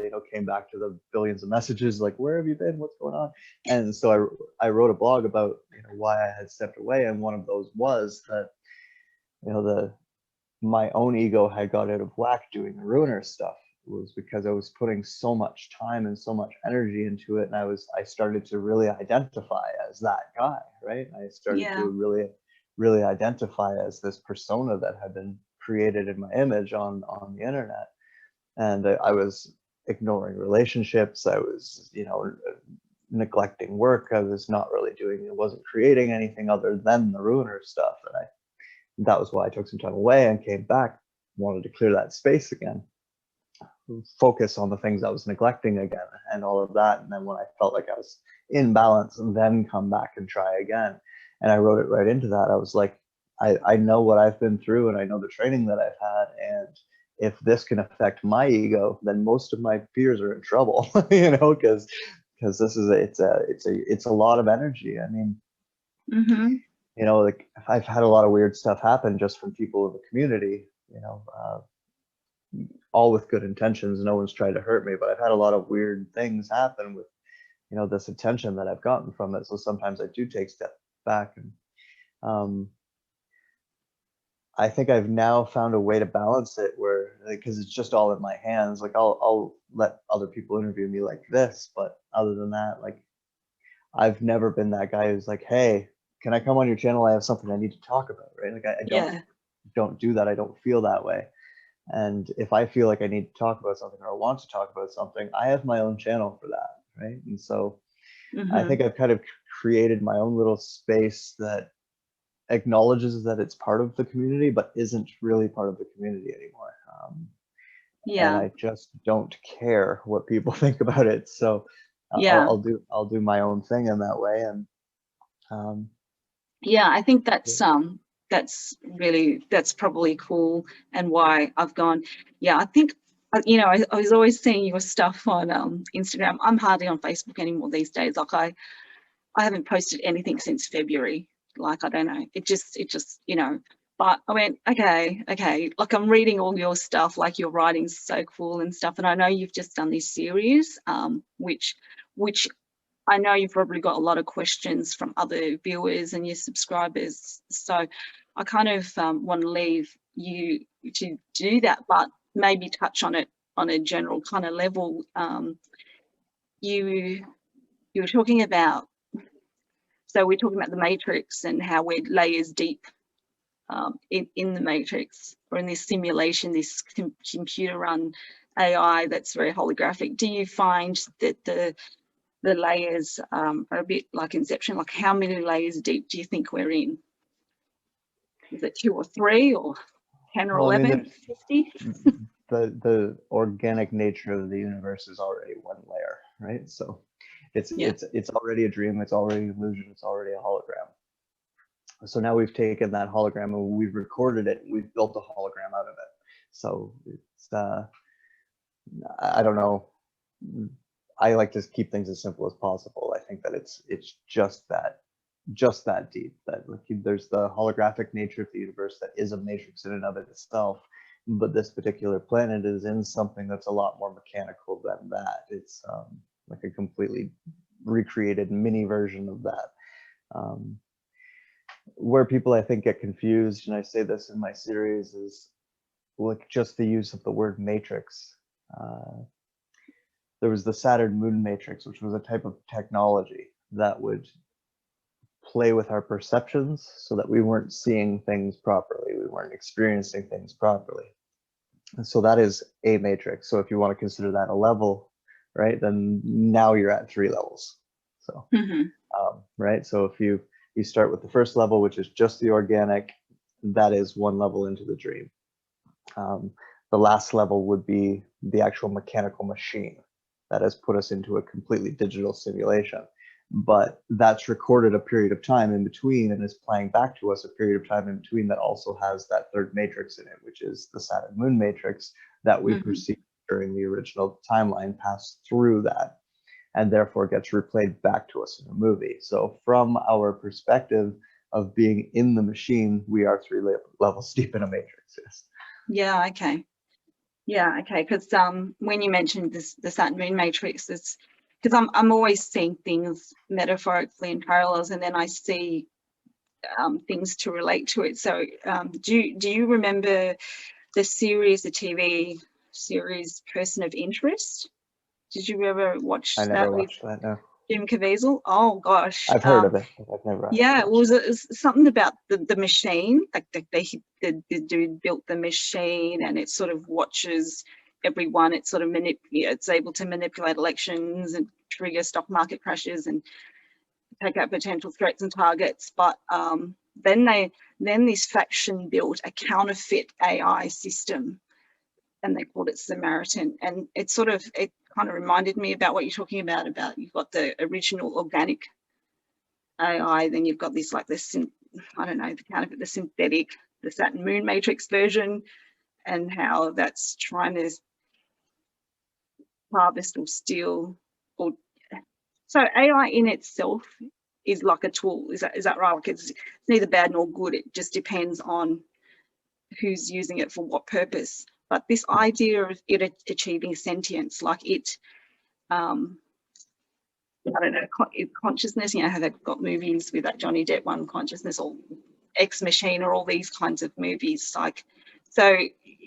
you know, came back to the billions of messages like, where have you been? What's going on? And so I wrote a blog about, you know, why I had stepped away, and one of those was that, you know, my own ego had got out of whack doing the Ruiner stuff. It was because I was putting so much time and so much energy into it, and I started to really identify as that guy, right? I started to really identify as this persona that had been created in my image on the internet. And I was ignoring relationships. I was, you know, neglecting work. I was not really wasn't creating anything other than the Ruiner stuff. And that was why I took some time away and came back, wanted to clear that space again, focus on the things I was neglecting again and all of that. And then when I felt like I was in balance, and then come back and try again. And I wrote it right into that. I was like, I know what I've been through, and I know the training that I've had. And if this can affect my ego, then most of my peers are in trouble, you know, because this is it's a lot of energy. I mean, you know, like, I've had a lot of weird stuff happen just from people in the community, you know, all with good intentions. No one's tried to hurt me, but I've had a lot of weird things happen with, you know, this attention that I've gotten from it. So sometimes I do take steps back, and I think I've now found a way to balance it where, because it's just all in my hands. Like, I'll let other people interview me like this, but other than that, like, I've never been that guy who's like, hey, can I come on your channel? I have something I need to talk about, right? Like, I don't do that. I don't feel that way. And if I feel like I need to talk about something, or I want to talk about something, I have my own channel for that, right? And so I think I've kind of created my own little space that acknowledges that it's part of the community, but isn't really part of the community anymore. And I just don't care what people think about it. So I'll do my own thing in that way. And I think that's probably cool, and why I've gone. I think, you know, I was always seeing your stuff on Instagram. I'm hardly on Facebook anymore these days. Like, I haven't posted anything since February. Like, I don't know, it just, you know, but I went, okay, like, I'm reading all your stuff, like, your writing's so cool and stuff. And I know you've just done this series, which I know you've probably got a lot of questions from other viewers and your subscribers. So I kind of want to leave you to do that, but maybe touch on it on a general kind of level. You were talking about, so we're talking about the matrix and how we're layers deep in the matrix, or in this simulation, this computer run AI that's very holographic. Do you find that the the layers are a bit like Inception. Like, how many layers deep do you think we're in? Is it 2 or 3 or 10 or Well, I 11, mean, 50? the organic nature of the universe is already one layer, right? So it's already a dream, it's already an illusion, it's already a hologram. So now we've taken that hologram and we've recorded it, we've built a hologram out of it. So it's I don't know. I like to keep things as simple as possible. I think that it's just that deep, that like there's the holographic nature of the universe that is a matrix in and of itself, but this particular planet is in something that's a lot more mechanical than that. It's like a completely recreated mini version of that. Where people I think get confused, and I say this in my series, is like just the use of the word matrix. There was the Saturn moon matrix, which was a type of technology that would play with our perceptions so that we weren't seeing things properly, we weren't experiencing things properly. And so that is a matrix. So if you want to consider that a level, right, then now you're at 3 levels. So right, so if you start with the first level, which is just the organic, that is 1 level into the dream. The last level would be the actual mechanical machine that has put us into a completely digital simulation. But that's recorded a period of time in between and is playing back to us a period of time in between that also has that 3rd matrix in it, which is the Saturn moon matrix that we perceived during the original timeline, passed through that, and therefore gets replayed back to us in a movie. So from our perspective of being in the machine, we are 3 levels deep in a matrix. Yes. Yeah, okay. Yeah, okay. Because when you mentioned the Saturn moon matrix, it's because I'm always seeing things metaphorically in parallels, and then I see things to relate to it. So do you remember the TV series Person of Interest? Did you ever watch I that never with watched that, no. Jim Caviezel? Oh gosh. I've heard of it, but I've never actually Yeah, it watched was something about the machine, like the dude built the machine, and it sort of watches everyone. It sort of it's able to manipulate elections and trigger stock market crashes and take out potential threats and targets. But then this faction built a counterfeit AI system, and they called it Samaritan. And it kind of reminded me about what you're talking about you've got the original organic AI, then you've got this like this, I don't know, the synthetic, the Saturn moon matrix version, and how that's trying to harvest or steal. Or so AI in itself is like a tool. Is that right? Like it's neither bad nor good. It just depends on who's using it for what purpose. But this idea of it achieving sentience, like it I don't know, consciousness, you know, how they've got movies with that Johnny Depp one, Consciousness, or Ex Machina, or all these kinds of movies. Like, so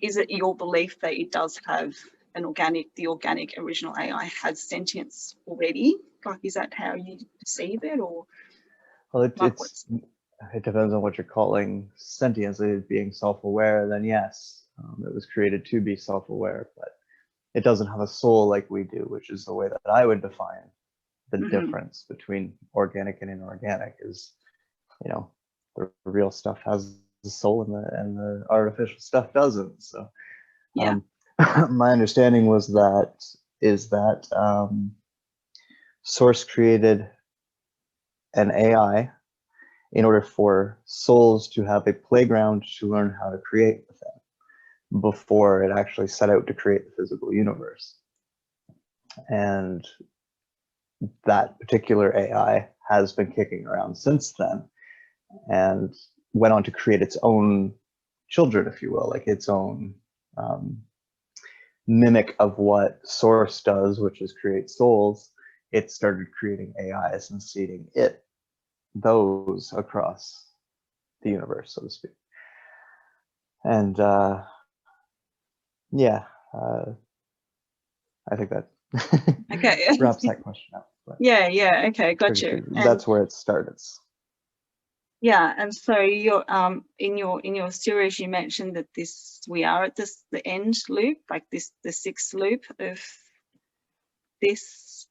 is it your belief that it does have the organic original AI has sentience already? Like, is that how you perceive it? Or Well, it depends on what you're calling sentience. It being self-aware, then yes, it was created to be self-aware, but it doesn't have a soul like we do, which is the way that I would define the difference between organic and inorganic. Is, you know, the real stuff has a soul and the artificial stuff doesn't. So yeah. My understanding was that Source created an AI in order for souls to have a playground to learn how to create within before it actually set out to create the physical universe. And that particular AI has been kicking around since then and went on to create its own children, if you will, like its own mimic of what Source does, which is create souls. It started creating AIs and seeding those across the universe, so to speak. And yeah, I think that Okay. wraps that question up. Yeah, okay, got you. That's where it started. Yeah, and so you're in your series you mentioned that we are at the end loop, like the 6th loop of this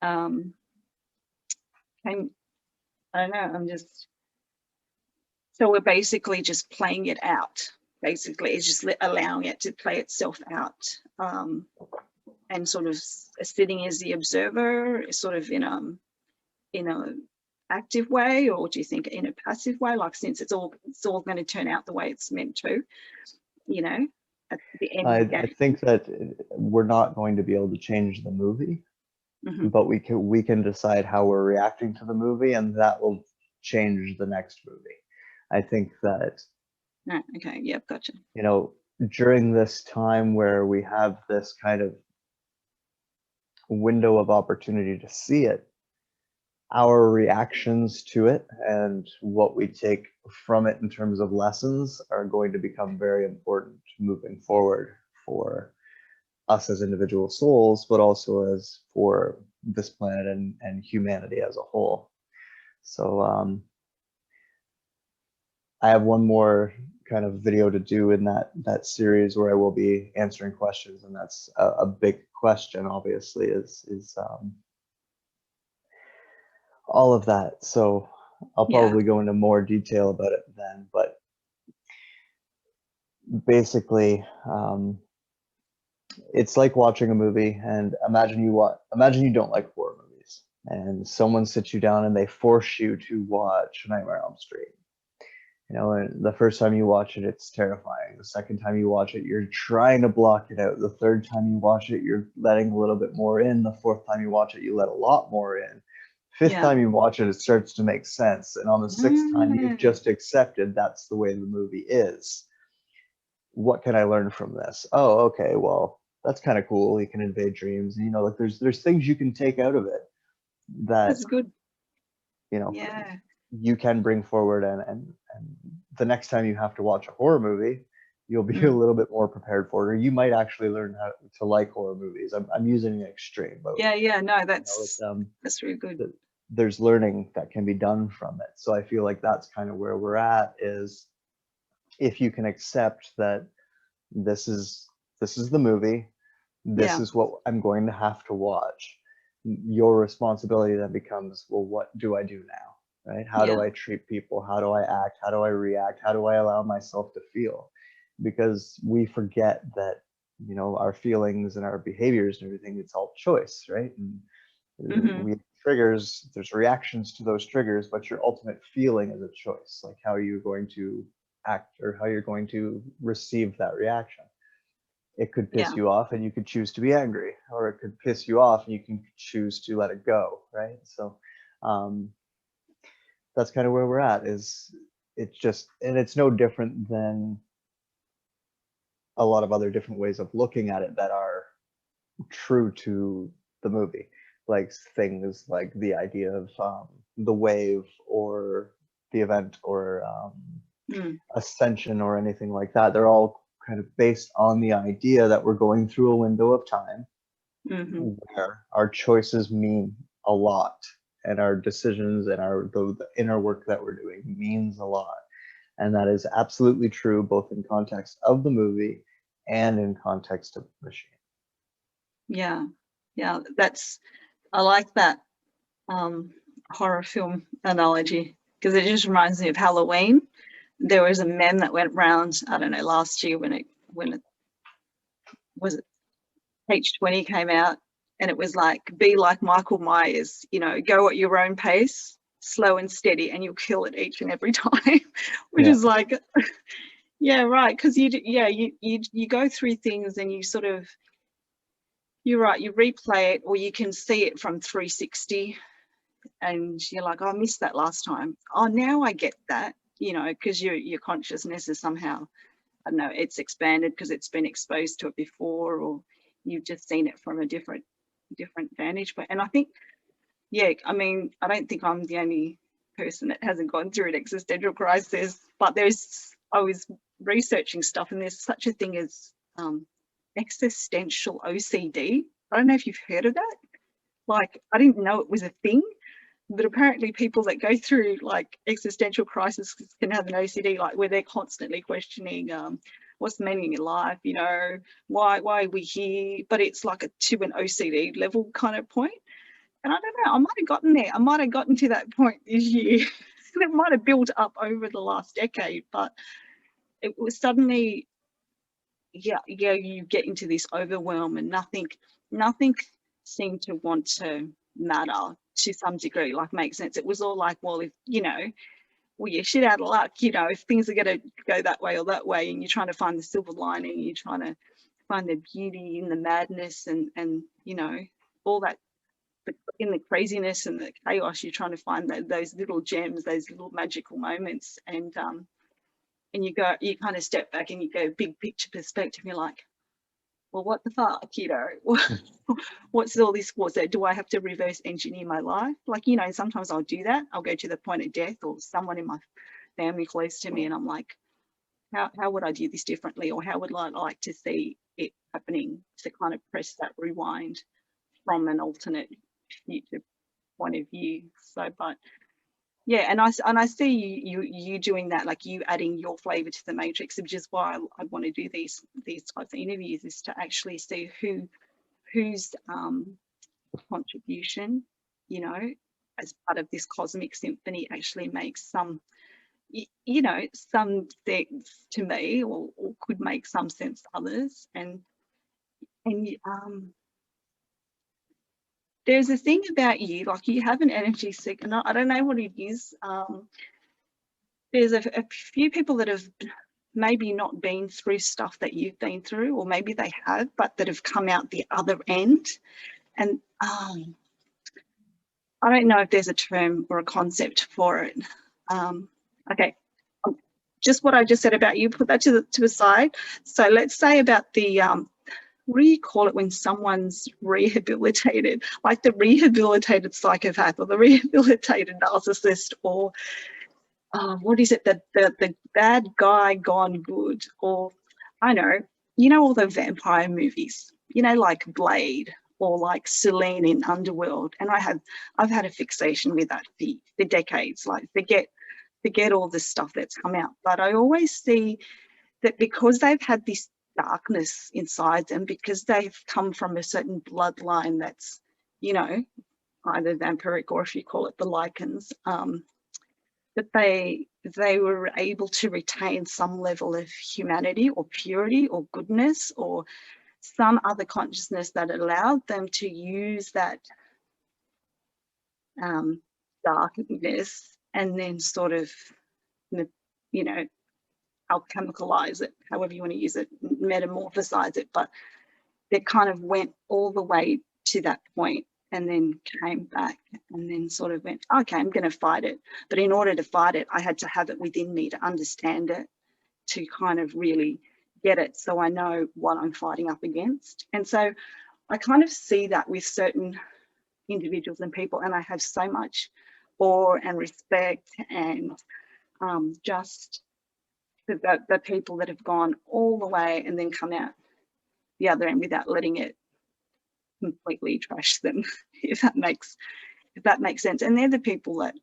um, I don't know, I'm just, so we're basically just playing it out. Basically, it's just allowing it to play itself out, and sort of sitting as the observer, sort of in a active way, or do you think in a passive way? Like, since it's all going to turn out the way it's meant to, you know, at the end of the game. I think that we're not going to be able to change the movie, but we can decide how we're reacting to the movie, and that will change the next movie. I think that, okay, yep, gotcha. You know, during this time where we have this kind of window of opportunity to see it, our reactions to it and what we take from it in terms of lessons are going to become very important moving forward for us as individual souls, but also as for this planet and humanity as a whole. So I have one more kind of video to do in that series where I will be answering questions, and that's a big question, obviously, is all of that. So I'll probably go into more detail about it then, but basically, it's like watching a movie, and imagine you don't like horror movies, and someone sits you down and they force you to watch Nightmare on Elm Street. You know, and the first time you watch it, it's terrifying. The second time you watch it, you're trying to block it out. The third time you watch it, you're letting a little bit more in. The fourth time you watch it, you let a lot more in. Fifth time you watch it, it starts to make sense. And on the sixth time, you've just accepted that's the way the movie is. What can I learn from this? Oh, okay, well, that's kind of cool. He can invade dreams. And, you know, like there's things you can take out of it That's good. You know, you can bring forward, and the next time you have to watch a horror movie, you'll be a little bit more prepared for it, or you might actually learn how to like horror movies. I'm using an extreme, but no, that's really good. There's learning that can be done from it. So I feel like that's kind of where we're at, is if you can accept that this is the movie, this is what I'm going to have to watch. Your responsibility then becomes, well, what do I do now, right? How do I treat people? How do I act? How do I react? How do I allow myself to feel? Because we forget that, you know, our feelings and our behaviors and everything, it's all choice, right? And we have triggers, there's reactions to those triggers, but your ultimate feeling is a choice. Like, how are you going to act, or how you're going to receive that reaction? It could piss you off and you could choose to be angry, or it could piss you off and you can choose to let it go, right? So that's kind of where we're at, is it's just, and it's no different than a lot of other different ways of looking at it that are true to the movie, like things like the idea of the wave, or the event, or ascension, or anything like that. They're all kind of based on the idea that we're going through a window of time where our choices mean a lot, and our decisions and the inner work that we're doing means a lot. And that is absolutely true, both in context of the movie and in context of the machine. I like that horror film analogy, because it just reminds me of Halloween. There was a meme that went around, I don't know, last year when it was, H20 came out, and it was like, be like Michael Myers, you know, go at your own pace, slow and steady, and you'll kill it each and every time. Which is like, right, because you go through things and you sort of, you're right, you replay it, or you can see it from 360, and you're like, oh, I missed that last time. Oh, now I get that, you know, because your consciousness is somehow, I don't know, it's expanded because it's been exposed to it before, or you've just seen it from a different vantage point. And I think, I mean, I don't think I'm the only person that hasn't gone through an existential crisis, but I was researching stuff, and there's such a thing as existential OCD. I don't know if you've heard of that. Like, I didn't know it was a thing, but apparently people that go through like existential crisis can have an OCD, like where they're constantly questioning what's the meaning in life, you know, why are we here? But it's like to an OCD level kind of point. And I don't know, I might have gotten there. I might have gotten to that point this year. It might have built up over the last decade, but it was suddenly, yeah, you get into this overwhelm, and nothing seemed to want to matter to some degree, like make sense. It was all like, well, if, you know, well, you're shit out of luck, you know, if things are going to go that way or that way, and you're trying to find the silver lining, you're trying to find the beauty in the madness, and you know, all that in the craziness and the chaos, you're trying to find those little gems, those little magical moments. And you kind of step back and you go big picture perspective. You're like, well, what the fuck, you know, what's all this for? So do I have to reverse engineer my life? Like, you know, sometimes I'll do that. I'll go to the point of death, or someone in my family close to me, and I'm like, how would I do this differently? Or how would I like to see it happening, to kind of press that rewind from an alternate future point of view. So, but yeah, and I see you doing that, like you adding your flavor to the matrix, which is why I want to do these types of interviews, is to actually see whose contribution, you know, as part of this cosmic symphony actually makes some, you know, some sense to me, or could make some sense to others. And there's a thing about you, like you have an energy sick, and I don't know what it is. There's a few people that have maybe not been through stuff that you've been through, or maybe they have, but that have come out the other end. And I don't know if there's a term or a concept for it. Okay, just what I just said about you, put that to the side. So let's say about the what do you call it when someone's rehabilitated, like the rehabilitated psychopath or the rehabilitated narcissist, or what is it, the bad guy gone good, or I know, you know, all the vampire movies, you know, like Blade, or like Selene in Underworld. And I've had a fixation with that for decades, like forget all the stuff that's come out. But I always see that because they've had this darkness inside them, because they've come from a certain bloodline that's, you know, either vampiric, or if you call it the lichens, that they were able to retain some level of humanity or purity or goodness, or some other consciousness that allowed them to use that darkness and then sort of, you know, alchemicalize it, however you want to use it, metamorphosize it. But they kind of went all the way to that point and then came back and then sort of went, okay, I'm going to fight it. But in order to fight it, I had to have it within me to understand it, to kind of really get it, so I know what I'm fighting up against. And so I kind of see that with certain individuals and people, and I have so much awe and respect, and just the people that have gone all the way and then come out the other end without letting it completely trash them, if that makes sense. And they're the people that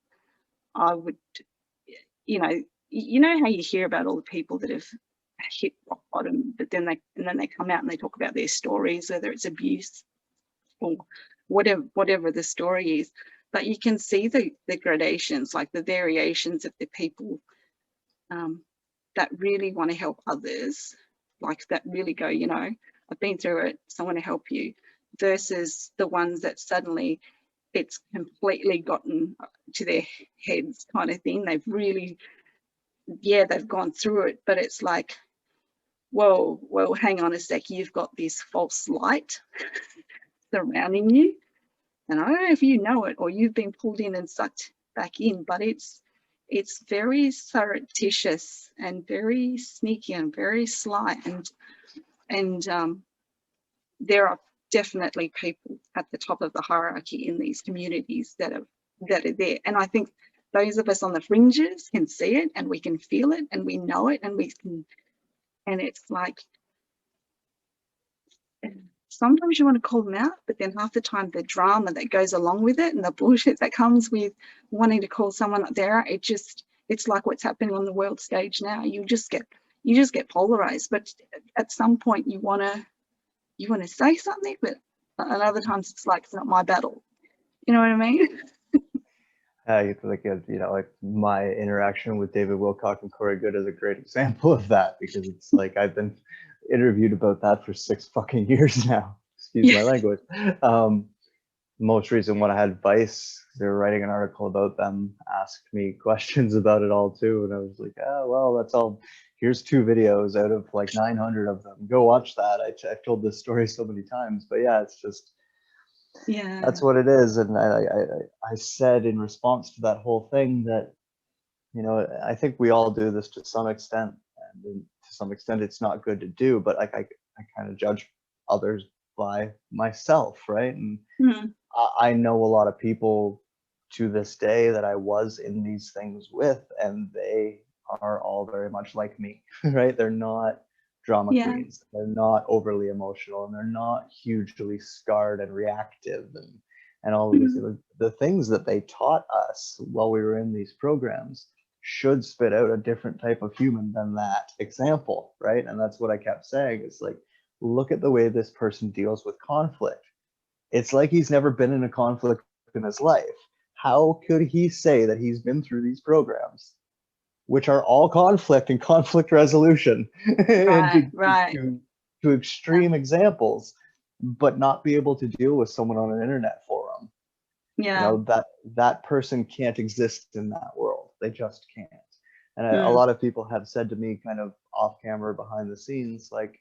I would, you know how you hear about all the people that have hit rock bottom, but then they come out and they talk about their stories, whether it's abuse or whatever the story is. But you can see the gradations, like the variations of the people that really want to help others, like that really go, you know, I've been through it, so I want to help you, versus the ones that suddenly it's completely gotten to their heads kind of thing. They've really, yeah, they've gone through it, but it's like, whoa, well, hang on a sec, you've got this false light surrounding you. And I don't know if you know it, or you've been pulled in and sucked back in, but it's very surreptitious and very sneaky and very sly, and there are definitely people at the top of the hierarchy in these communities that are there. And I think those of us on the fringes can see it, and we can feel it, and we know it, and we can, and it's like, sometimes you want to call them out, but then half the time the drama that goes along with it and the bullshit that comes with wanting to call someone up there, it's like what's happening on the world stage now. You just get polarized. But at some point you want to say something, but at other times it's like, it's not my battle. You know what I mean? Like my interaction with David Wilcock and Corey Good is a great example of that, because it's like I've been interviewed about that for 6 fucking years now. Excuse my language. Most recent one I had Vice, they were writing an article about them, asked me questions about it all too, and I was like, oh well, that's all. Here's 2 videos out of like 900 of them. Go watch that. I've told this story so many times, but yeah, it's just, Yeah. that's what it is. And I said in response to that whole thing that, I think we all do this to some extent, and to some extent it's not good to do, but like I kind of judge others by myself, right? And Mm. I know a lot of people to this day that I was in these things with, and they are all very much like me, right? They're not drama Yeah. queens. They're not overly emotional, and they're not hugely scarred and reactive, and all of these the things that they taught us while we were in these programs should spit out a different type of human than that example, right? And that's what I kept saying. It's like, look at the way this person deals with conflict. It's like he's never been in a conflict in his life. How could he say that he's been through these programs, which are all conflict and conflict resolution, Right. to extreme examples, but not be able to deal with someone on an internet forum? Yeah. That person can't exist in that world. They just can't. And a lot of people have said to me, kind of off camera, behind the scenes, like,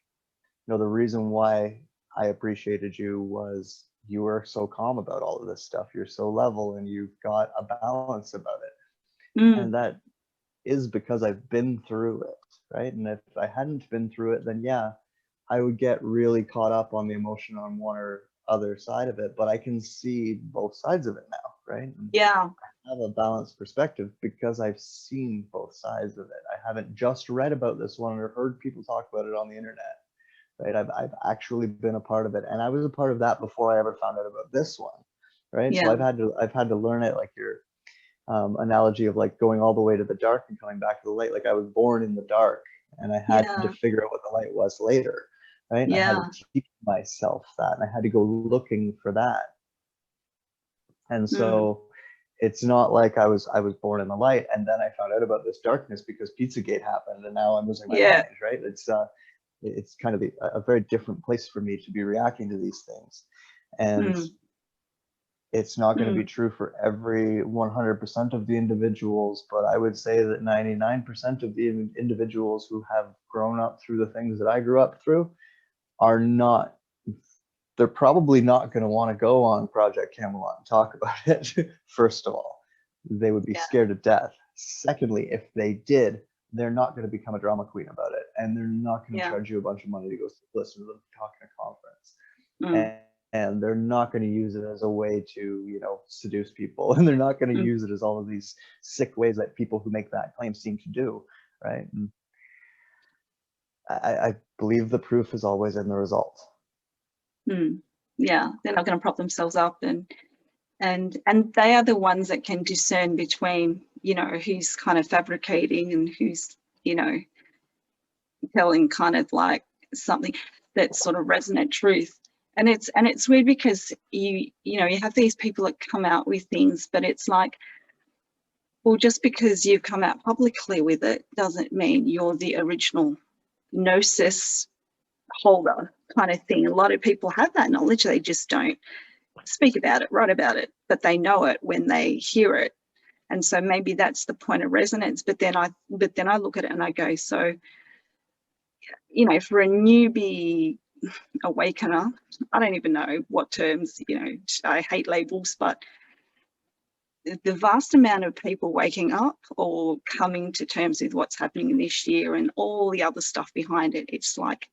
the reason why I appreciated you was you were so calm about all of this stuff. You're so level, and you've got a balance about it. And that is because I've been through it, right? And if I hadn't been through it, then yeah, I would get really caught up on the emotion on one or other side of it. But I can see both sides of it now, right? And Yeah. I have a balanced perspective because I've seen both sides of it. I haven't just read about this one or heard people talk about it on the internet. Right, I've actually been a part of it, and I was a part of that before I ever found out about this one, right? Yeah. So I've had to learn it, like your analogy of like going all the way to the dark and coming back to the light. Like I was born in the dark, and I had to figure out what the light was later, right? And I had to teach myself that, and I had to go looking for that. And so it's not like I was born in the light and then I found out about this darkness because Pizzagate happened, and now I'm losing my mind, right? It's kind of a very different place for me to be reacting to these things. And it's not going to be true for every 100% of the individuals, but I would say that 99% of the individuals who have grown up through the things that I grew up through they're probably not going to want to go on Project Camelot and talk about it. First of all, they would be scared to death. Secondly, if they did, they're not going to become a drama queen about it, and they're not going to charge you a bunch of money to go listen to them talk in a conference. And they're not going to use it as a way to, seduce people, and they're not going to use it as all of these sick ways that people who make that claim seem to do, right? And I believe the proof is always in the result. Yeah, they're not going to prop themselves up, and they are the ones that can discern between, who's kind of fabricating and who's, telling kind of like something that's sort of resonant truth. And it's weird because you have these people that come out with things, but it's like, well, just because you've come out publicly with it doesn't mean you're the original gnosis holder kind of thing. A lot of people have that knowledge, they just don't speak about it, write about it, but they know it when they hear it. And so maybe that's the point of resonance. But then I look at it and I go, so, for a newbie awakener, I don't even know what terms, I hate labels, but the vast amount of people waking up or coming to terms with what's happening in this year and all the other stuff behind it, it's like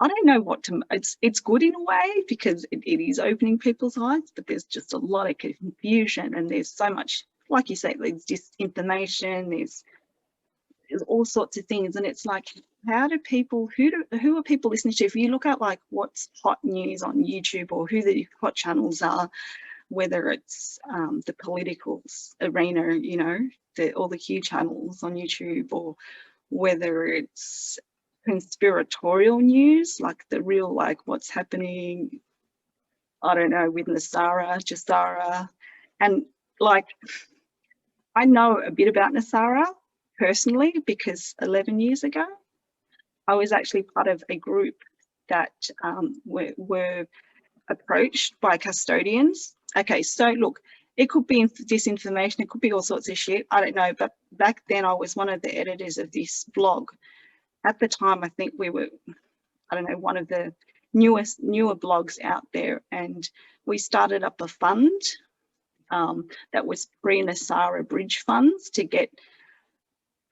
I don't know what to. It's good in a way because it is opening people's eyes, but there's just a lot of confusion, and there's so much, like you say, there's disinformation, there's all sorts of things, and it's like, how do people, who are people listening to? If you look at like what's hot news on YouTube or who the hot channels are, whether it's the political arena, all the Q channels on YouTube, or whether it's conspiratorial news, like the real, like what's happening I don't know, with Nasara, Jasara, and like, I know a bit about Nasara personally because 11 years ago, I was actually part of a group that were approached by custodians. Okay, so look, it could be disinformation, it could be all sorts of shit, I don't know, but back then I was one of the editors of this blog. At the time, I think we were, I don't know, one of the newer blogs out there, and we started up a fund that was pre-Nasara bridge funds to get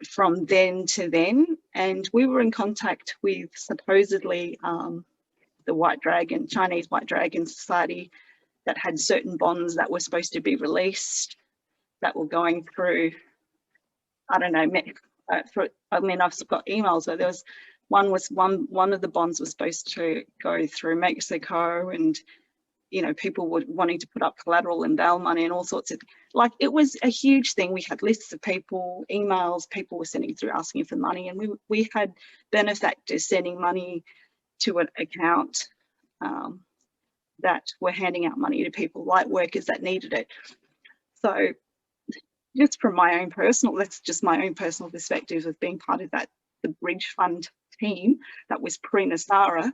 from then to then, and we were in contact with supposedly the White Dragon, Chinese White Dragon Society, that had certain bonds that were supposed to be released that were going through, I don't know, I mean, I've got emails where there was one of the bonds was supposed to go through Mexico, and you know, people were wanting to put up collateral and bail money and all sorts of, like, it was a huge thing. We had lists of people, emails, people were sending through asking for money, and we had benefactors sending money to an account that were handing out money to people, light workers that needed it. So just from my own personal, that's just my own personal perspective of being part of that, the bridge fund team that was pre-Nasara,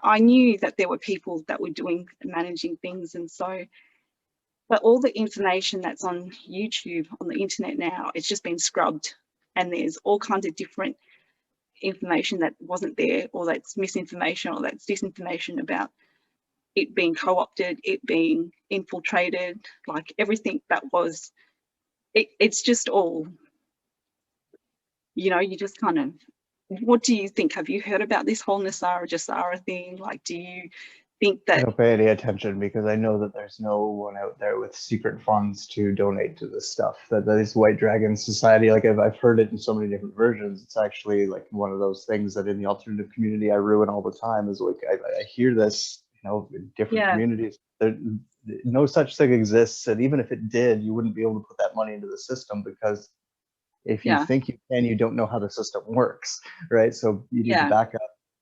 I knew that there were people that were doing, managing things. And so, but all the information that's on YouTube, on the internet now, it's just been scrubbed, and there's all kinds of different information that wasn't there, or that's misinformation, or that's disinformation about it being co-opted, it being infiltrated, like everything that was, it's just all, you know, you just kind of, what do you think? Have you heard about this whole Nasara Jasara thing? Like, do you think that? I don't pay any attention because I know that there's no one out there with secret funds to donate to this stuff. That this White Dragon Society, like I've heard it in so many different versions. It's actually like one of those things that in the alternative community I ruin all the time. Is like I hear this, you know, in different communities. No such thing exists, and even if it did, you wouldn't be able to put that money into the system, because if you think you can, you don't know how the system works, right? So you need to back up.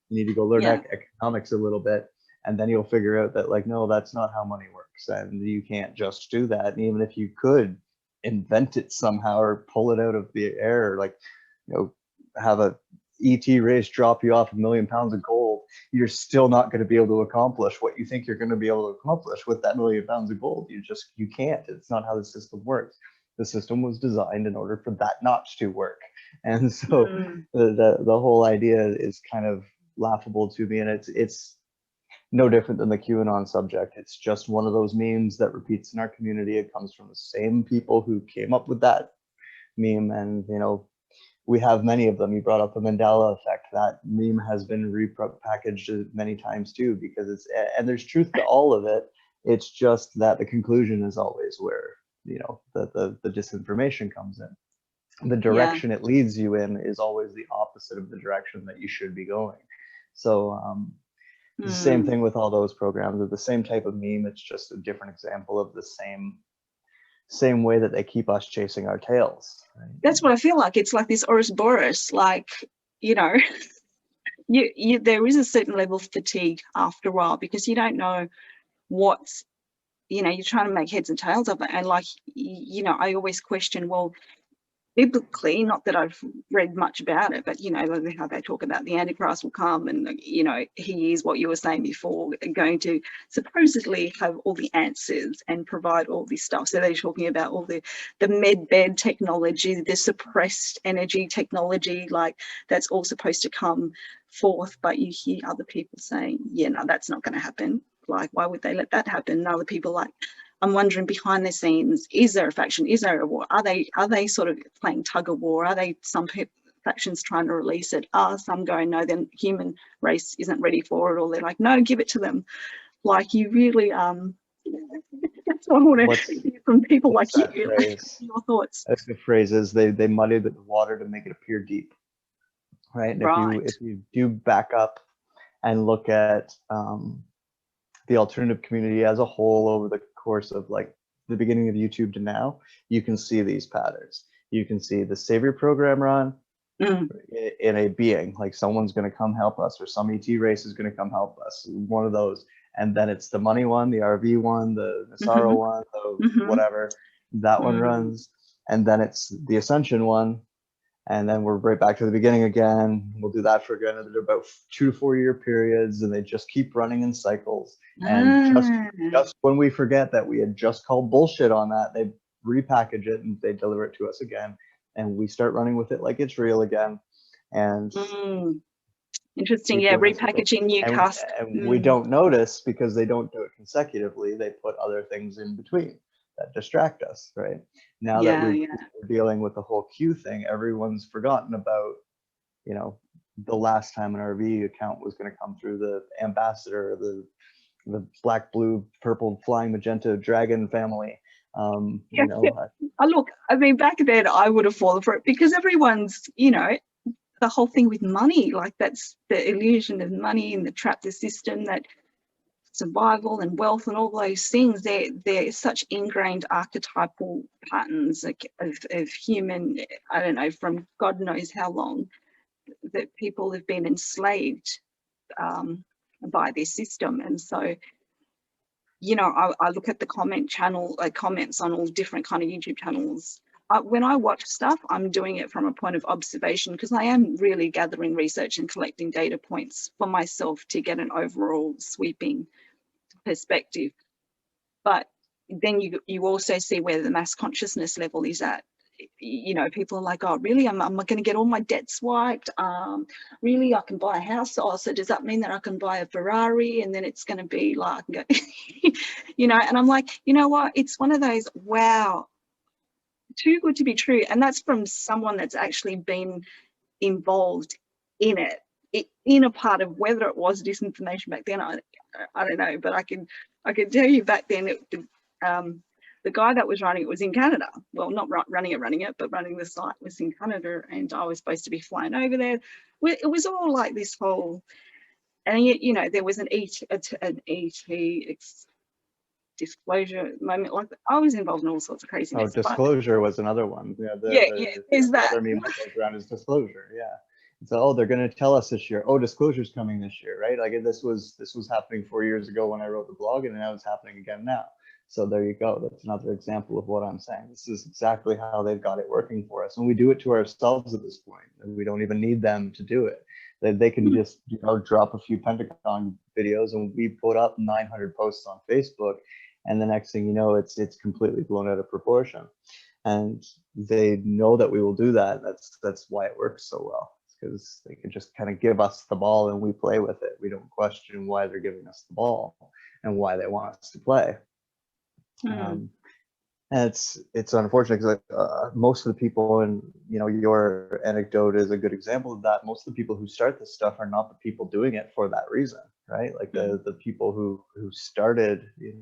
You need to go learn economics a little bit, and then you'll figure out that, like, no, that's not how money works, and you can't just do that. And even if you could invent it somehow or pull it out of the air, like, you know, have a ET race drop you off 1 million pounds of gold, you're still not going to be able to accomplish what you think you're going to be able to accomplish with that 1 million pounds of gold. You can't. It's not how the system works. The system was designed in order for that not to work. And so the whole idea is kind of laughable to me, and it's no different than the QAnon subject. It's just one of those memes that repeats in our community. It comes from the same people who came up with that meme, and you know, we have many of them. You brought up the Mandela effect. That meme has been repackaged many times too, because it's, and there's truth to all of it. It's just that the conclusion is always where, you know, the disinformation comes in. The direction it leads you in is always the opposite of the direction that you should be going. So the same thing with all those programs. They're the same type of meme. It's just a different example of the same way that they keep us chasing our tails. Right? That's what I feel like. It's like this Ouroboros, like, you know, there is a certain level of fatigue after a while, because you don't know what's, you know, you're trying to make heads and tails of it. And like, you know, I always question, well, biblically, not that I've read much about it, but you know, how they talk about the Antichrist will come, and you know, he is what you were saying before, going to supposedly have all the answers and provide all this stuff. So they're talking about all the med bed technology, the suppressed energy technology, like that's all supposed to come forth. But you hear other people saying, yeah, no, that's not going to happen. Like, why would they let that happen? And other people like, I'm wondering behind the scenes, is there a faction? Is there a war? Are they sort of playing tug of war? Are they some factions trying to release it? Are some going, no, then human race isn't ready for it, or they're like, no, give it to them. Like, you really that's what I want to hear from people like you. Your thoughts. I think the phrase is they muddy the water to make it appear deep, right? And if you do back up and look at the alternative community as a whole over the course of like the beginning of YouTube to now, you can see these patterns. You can see the savior program run in a being, like someone's going to come help us, or some ET race is going to come help us, one of those. and then it's the money one, the RV one, the Mm-hmm. sorrow one, the Mm-hmm. whatever, that one Mm. runs, and then it's the ascension one, and then we're right back to the beginning again. We'll do that for again. They're about 2 to 4 year periods, and they just keep running in cycles. And Ah. just when we forget that we had just called bullshit on that, they repackage it and they deliver it to us again, and we start running with it like it's real again. And Mm. Interesting. keep Yeah, doing this with it. repackaging new And, cast. and we don't notice because they don't do it consecutively. They put other things in between that distract us, right? Now that Yeah, we're yeah. dealing with the whole queue thing, everyone's forgotten about, you know, the last time an RV account was going to come through the ambassador, the black, blue, purple, flying magenta dragon family. Yeah, yeah. Oh, look, I mean, back then I would have fallen for it because everyone's, you know, the whole thing with money, like that's the illusion of money and the trap the system, that survival and wealth and all those things. They're such ingrained archetypal patterns like of human, I don't know, from God knows how long, that people have been enslaved by this system. And so, you know, I look at the comments on all different kind of YouTube channels. When I watch stuff, I'm doing it from a point of observation because I am really gathering research and collecting data points for myself to get an overall sweeping perspective. But then you also see where the mass consciousness level is at. You know, people are like, oh, really? I'm going to get all my debts wiped. Really, I can buy a house. Oh, so does that mean that I can buy a Ferrari? And then it's going to be like, you know, and I'm like, you know what? It's one of those, wow, too good to be true. And that's from someone that's actually been involved in it, in a part of whether it was disinformation back then. I don't know, but I can tell you back then, the guy that was running it was in Canada. Well, not running it, but running the site was in Canada, and I was supposed to be flying over there. It was all like this whole, and you know, there was an ET disclosure moment. Like I was involved in all sorts of craziness. Oh, disclosure was another one. Yeah, There's the that. other meme that goes around is disclosure. Yeah. So, oh, they're going to tell us this year. Oh, disclosure's coming this year, right? Like this was happening 4 years ago when I wrote the blog, and now it's happening again now. So there you go. That's another example of what I'm saying. This is exactly how they've got it working for us, and we do it to ourselves at this point. And we don't even need them to do it. They can just, you know, drop a few Pentagon videos, and we put up 900 posts on Facebook, and the next thing you know, it's completely blown out of proportion. And they know that we will do that. That's why it works so well, because they can just kind of give us the ball and we play with it. We don't question why they're giving us the ball and why they want us to play. And it's unfortunate because most of the people, and you know, your anecdote is a good example of that. Most of the people who start this stuff are not the people doing it for that reason, right? Like the people who started, you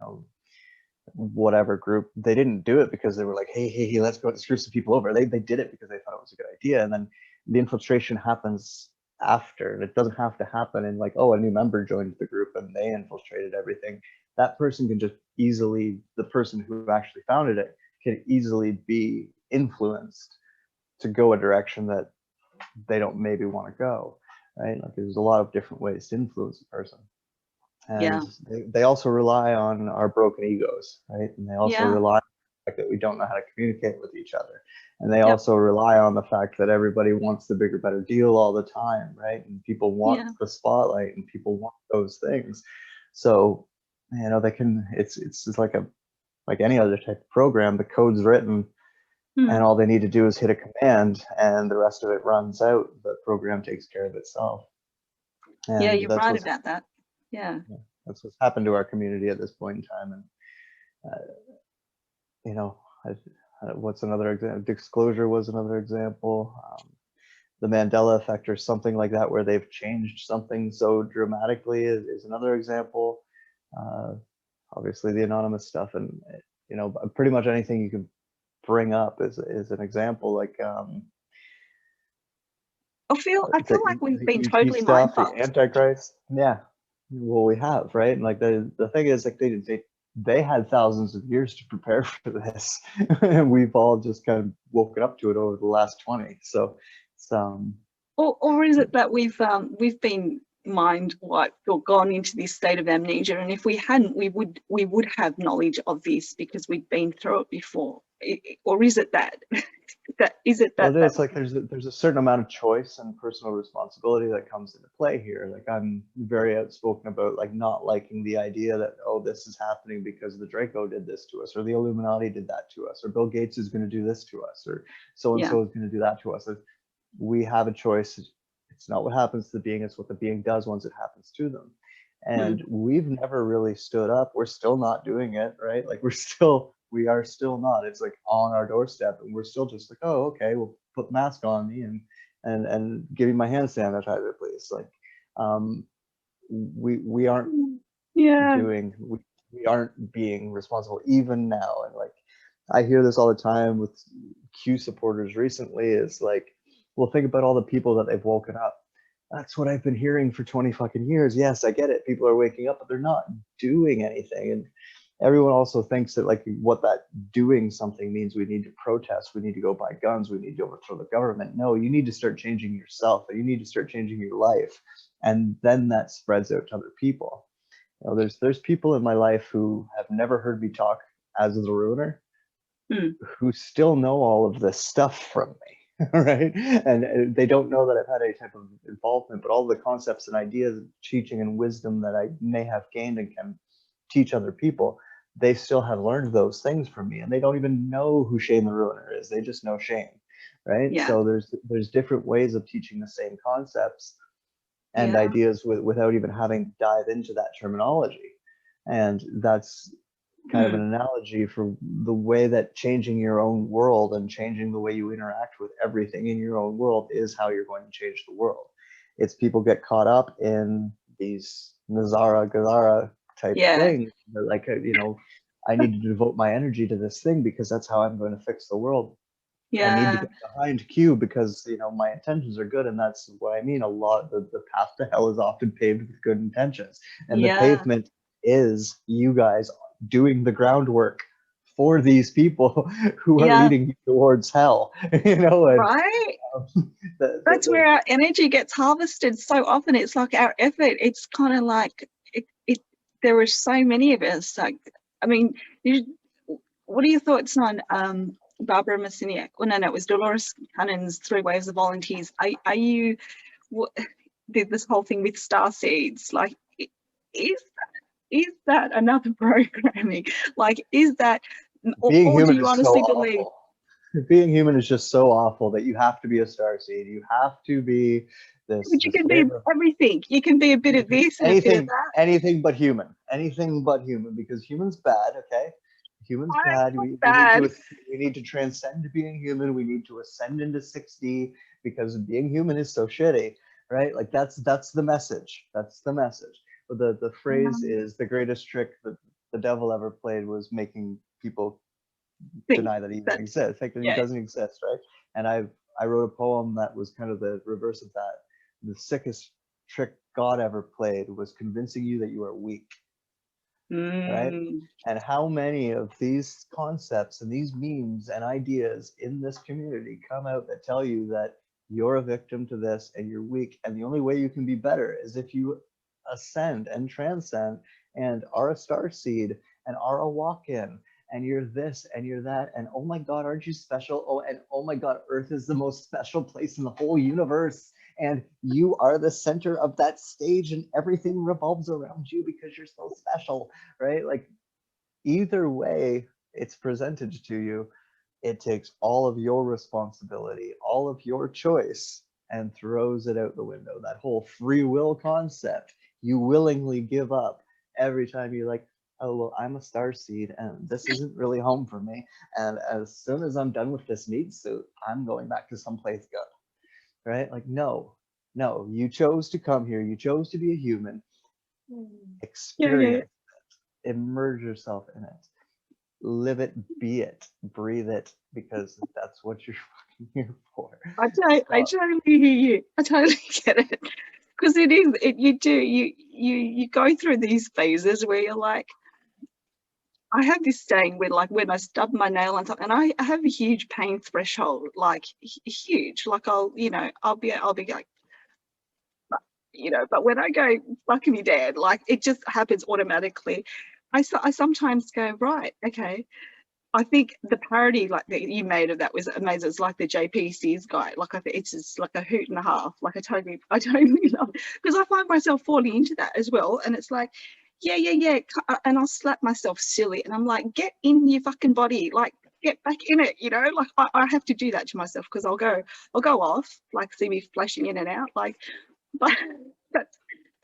know, whatever group, they didn't do it because they were like, hey, let's go screw some people over. They did it because they thought it was a good idea. And then the infiltration happens after, and it doesn't have to happen in like, oh, a new member joined the group and they infiltrated everything. That person can just easily, the person who actually founded it can easily be influenced to go a direction that they don't maybe want to go, right? Like there's a lot of different ways to influence a person. And they also rely on our broken egos, right? And they also rely on the fact that we don't know how to communicate with each other. And they also rely on the fact that everybody wants the bigger, better deal all the time, right? And people want the spotlight and people want those things. So, you know, they can, it's just like any other type of program, the code's written and all they need to do is hit a command and the rest of it runs out. The program takes care of itself. And yeah, you're right about that. Yeah, that's what's happened to our community at this point in time. And you know, what's another example? Disclosure was another example. The Mandela effect or something like that, where they've changed something so dramatically, is another example. Obviously the anonymous stuff, and you know, pretty much anything you can bring up is an example. Like I feel like we've been the totally stuff, the mind-fucked. Antichrist. Yeah, well, we have, right? And like the thing is, like they had thousands of years to prepare for this, and we've all just kind of woken up to it over the last 20. So, or is it that we've been mind wiped or gone into this state of amnesia, and if we hadn't, we would have knowledge of this because we'd been through it before. Or is it that Well, it is like there's a certain amount of choice and personal responsibility that comes into play here. Like I'm very outspoken about like not liking the idea that, oh, this is happening because the Draco did this to us, or the Illuminati did that to us, or Bill Gates is going to do this to us, or so and so is going to do that to us. We have a choice. It's not what happens to the being, it's what the being does once it happens to them. And we've never really stood up. We're still not doing it, right? Like we are still not. It's like on our doorstep, and we're still just like, oh, okay, we'll put the mask on me and give me my hand sanitizer, please. Like, we aren't doing, we aren't being responsible even now. And like, I hear this all the time with Q supporters recently. Is like, well, think about all the people that they've woken up. That's what I've been hearing for 20 fucking years. Yes, I get it. People are waking up, but they're not doing anything. And everyone also thinks that like what that doing something means we need to protest, we need to go buy guns, we need to overthrow the government. No, you need to start changing yourself. You need to start changing your life. And then that spreads out to other people. You know, there's people in my life who have never heard me talk as the ruiner, who still know all of this stuff from me. Right, and they don't know that I've had any type of involvement, but all the concepts and ideas, teaching and wisdom that I may have gained and can teach other people, they still have learned those things from me, and they don't even know who Shane the Ruiner is. They just know Shane, right? So there's different ways of teaching the same concepts and ideas without even having to dive into that terminology, and that's kind of an analogy for the way that changing your own world and changing the way you interact with everything in your own world is how you're going to change the world. It's people get caught up in these Nazara Gazara type things. They're like, you know, I need to devote my energy to this thing because that's how I'm going to fix the world. I need to get behind Q because, you know, my intentions are good, and that's what I mean. A lot of the path to hell is often paved with good intentions, and the pavement is you guys doing the groundwork for these people who are leading you towards hell. You know, and, right? That's where our energy gets harvested so often. It's like our effort. It's kind of like there are so many of us. Like, I mean, what are your thoughts on Barbara Messiniak? Well, no, it was Dolores Cannon's 3 Waves of Volunteers. Are you did this whole thing with star seeds? Like, is that another programming? Like, is that, being or human do you is honestly so believe? Awful. Being human is just so awful that you have to be a starseed. You have to be this. But you can be everything. You can be a bit of this and anything, a bit of that. Anything but human. Anything but human, because human's bad. Okay, human's bad. We need to transcend being human. We need to ascend into 6D because being human is so shitty, right? Like that's the message. That's the message. But the phrase is the greatest trick that the devil ever played was making people deny that he even exists, think that he doesn't exist, right? And I wrote a poem that was kind of the reverse of that. The sickest trick God ever played was convincing you that you are weak, right? And how many of these concepts and these memes and ideas in this community come out that tell you that you're a victim to this and you're weak, and the only way you can be better is if you ascend and transcend and are a star seed and are a walk-in and you're this and you're that, and oh my God, aren't you special? Oh, and oh my God, Earth is the most special place in the whole universe, and you are the center of that stage and everything revolves around you because you're so special, right? Like, either way it's presented to you, it takes all of your responsibility, all of your choice, and throws it out the window. That whole free will concept, you willingly give up every time you're like, oh, well, I'm a star seed and this isn't really home for me. And as soon as I'm done with this meat suit, I'm going back to someplace good, right? Like, no, you chose to come here. You chose to be a human. Experience it, immerse yourself in it, live it, be it, breathe it, because that's what you're fucking here for. I totally hear you. I totally get it. Because you go through these phases where you're like, I have this saying where, like, when I stub my nail and I have a huge pain threshold, like huge, like I'll be like, you know, but when I go, fuck me dad, like it just happens automatically. I sometimes go, right, okay. I think the parody like that you made of that was amazing. It's like the JPC's guy. Like I think it's just like a hoot and a half. Like I totally love it because I find myself falling into that as well. And it's like, yeah. And I'll slap myself silly. And I'm like, get in your fucking body. Like get back in it. You know, like I have to do that to myself because I'll go off, like see me flashing in and out. Like, but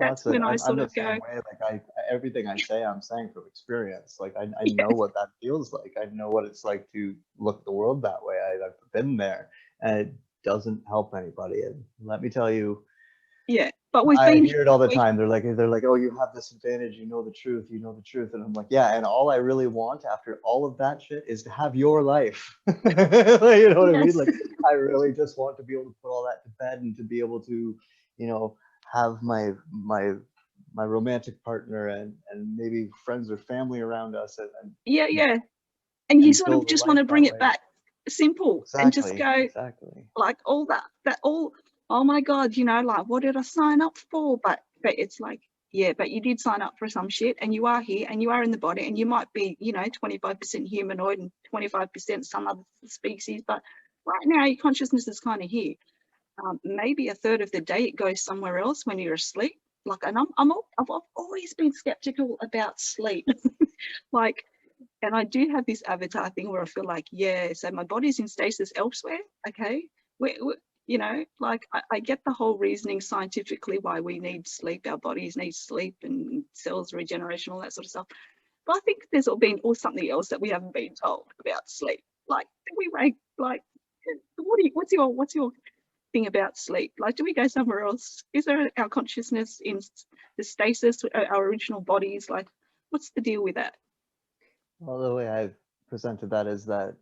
that's when I I'm sort the of same go, way. Like everything I say, I'm saying from experience. Like I yeah, know what that feels like. I know what it's like to look at the world that way. I've been there, and it doesn't help anybody. And let me tell you, yeah. But we've I been, hear it all the time. They're like, oh, you have this advantage. You know the truth. You know the truth. And I'm like, yeah. And all I really want after all of that shit is to have your life. You know what I mean? yes, Like, I really just want to be able to put all that to bed and to be able to, you know, have my romantic partner and maybe friends or family around us yeah. And you sort of build a just want life to bring that it way. back simple and just Exactly. go Exactly. like all that all, oh my God, you know, like what did I sign up for? But it's like, yeah, but you did sign up for some shit and you are here and you are in the body and you might be, you know, 25% humanoid and 25% some other species, but right now your consciousness is kind of here. Maybe a third of the day it goes somewhere else when you're asleep. Like, and I've always been skeptical about sleep. Like, and I do have this avatar thing where I feel like, yeah, so my body's in stasis elsewhere. Okay. You know, like I get the whole reasoning scientifically why we need sleep, our bodies need sleep and cells regeneration, all that sort of stuff. But I think there's been or something else that we haven't been told about sleep. Like, do we wake like what's your thing about sleep? Like, do we go somewhere else? Is there our consciousness in the stasis, our original bodies? Like, what's the deal with that? Well, the way I've presented that is that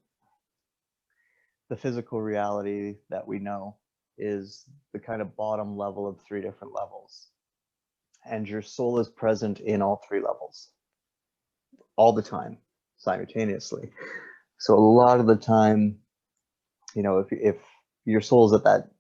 the physical reality that we know is the kind of bottom level of 3 different levels. And your soul is present in all 3 levels all the time, simultaneously. So a lot of the time, you know, if your soul is at that,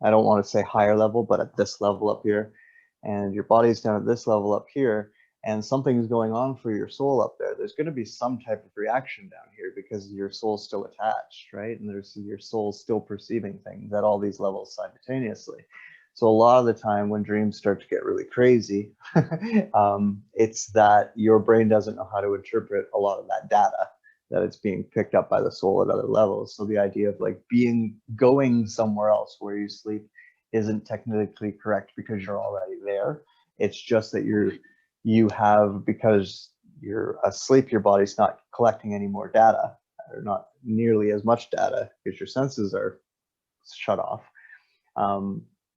I don't want to say higher level, but at this level up here, and your body's down at this level up here, and something's going on for your soul up there, there's going to be some type of reaction down here because your soul's still attached, right? And there's your soul's still perceiving things at all these levels simultaneously. So a lot of the time when dreams start to get really crazy, it's that your brain doesn't know how to interpret a lot of that data, that it's being picked up by the soul at other levels. So the idea of like going somewhere else where you sleep isn't technically correct because you're already there. It's just that you have, because you're asleep, your body's not collecting any more data, or not nearly as much data because your senses are shut off.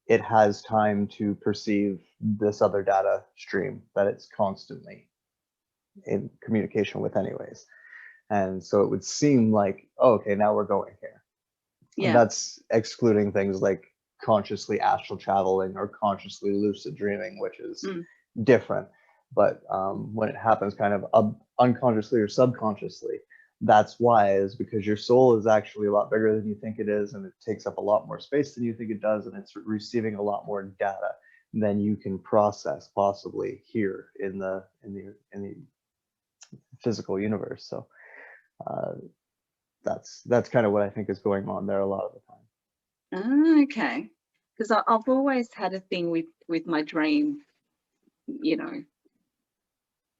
It has time to perceive this other data stream that it's constantly in communication with anyways. And so it would seem like, oh, okay, now we're going here. Yeah. And that's excluding things like consciously astral traveling or consciously lucid dreaming, which is different. But when it happens kind of unconsciously or subconsciously, that's why, is because your soul is actually a lot bigger than you think it is, and it takes up a lot more space than you think it does, and it's receiving a lot more data than you can process possibly here in the physical universe. So that's kind of what I think is going on there a lot of the time. Okay, because I've always had a thing with my dream, you know,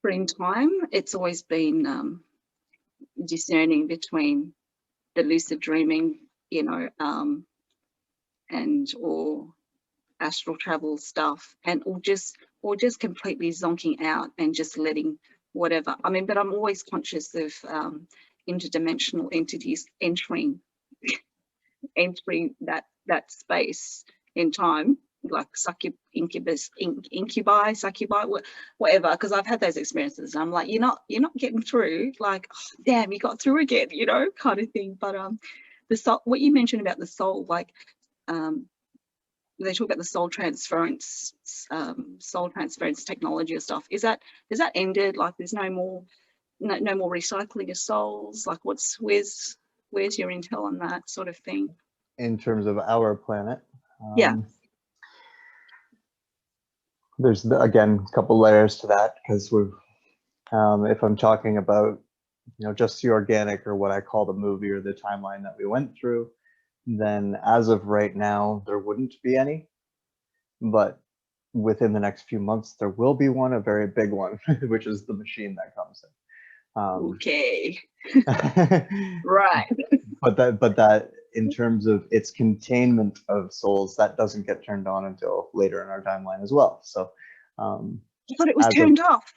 dream time. It's always been discerning between the lucid dreaming, you know, and or astral travel stuff, and or just completely zonking out and just letting whatever. I mean, but I'm always conscious of interdimensional entities entering that space in time, like incubi, succubi, whatever. Because I've had those experiences. I'm like, you're not getting through. Like, oh, damn, you got through again, you know, kind of thing. But the soul, what you mentioned about the soul, like they talk about the soul transference technology or stuff. Is that ended? Like, there's no more recycling of souls? Like, where's your intel on that sort of thing? In terms of our planet, Yeah. There's again a couple layers to that, because we've if I'm talking about, just the organic, or what I call the movie or the timeline that we went through, then as of right now there wouldn't be any, but within the next few months there will be one, a very big one, which is the machine that comes in. Okay. Right. but that in terms of its containment of souls, that doesn't get turned on until later in our timeline as well. So I thought it was turned off.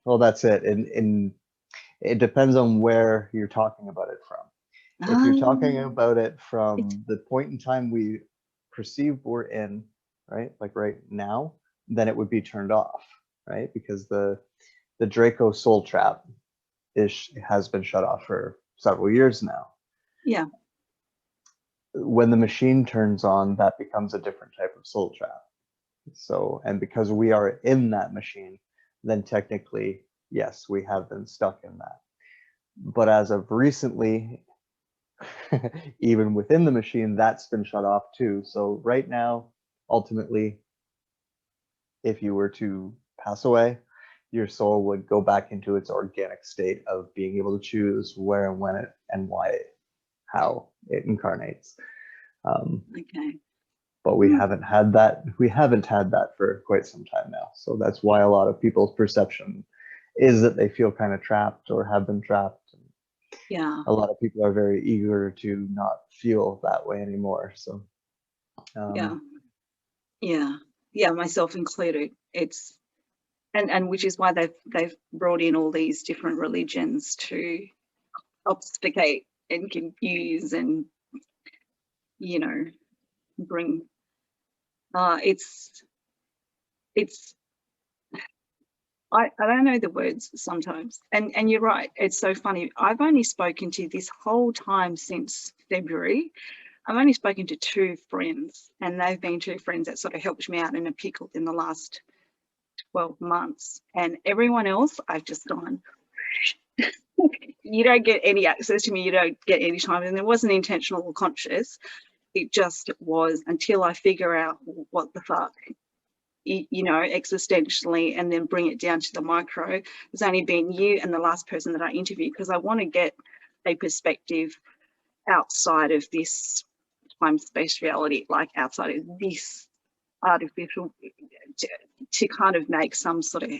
well, that's it. And it depends on where you're talking about it from. If you're talking about it from the point in time we perceive we're in, right, like right now, then it would be turned off, right? Because the Draco soul trap has been shut off for several years now. Yeah. When the machine turns on, that becomes a different type of soul trap. So, and because we are in that machine, then technically, yes, we have been stuck in that. But as of recently, even within the machine, that's been shut off too. So right now, ultimately, if you were to pass away, your soul would go back into its organic state of being able to choose where and when it and why, how it incarnates. Okay. But we haven't had that. We haven't had that for quite some time now. So that's why a lot of people's perception is that they feel kind of trapped or have been trapped. Yeah. A lot of people are very eager to not feel that way anymore. So yeah, myself included. It's and which is why they've brought in all these different religions to obfuscate and confuse and bring I don't know the words sometimes, and you're right, it's so funny. I've only spoken to this whole time since February. I've only spoken to 2 friends, and they've been 2 friends that sort of helped me out in a pickle in the last 12 months. And everyone else, I've just gone, you don't get any access to me, you don't get any time. And it wasn't intentional or conscious. It just was until I figure out what the fuck, existentially, and then bring it down to the micro. It's only been you and the last person that I interviewed, because I want to get a perspective outside of this time-space reality, like outside of this artificial, to kind of make some sort of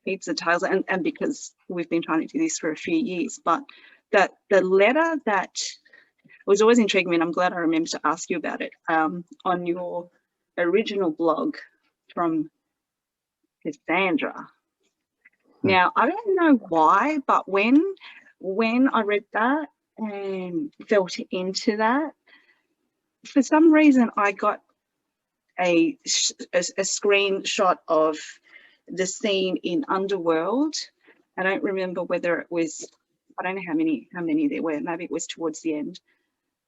heads and tails, and because we've been trying to do this for a few years. But that the letter that was always intriguing me, and I'm glad I remember to ask you about it, on your original blog from Cassandra. Now, I don't know why, but when I read that and felt into that, for some reason I got a screenshot of the scene in Underworld. I don't remember whether it was, I don't know how many there were, maybe it was towards the end,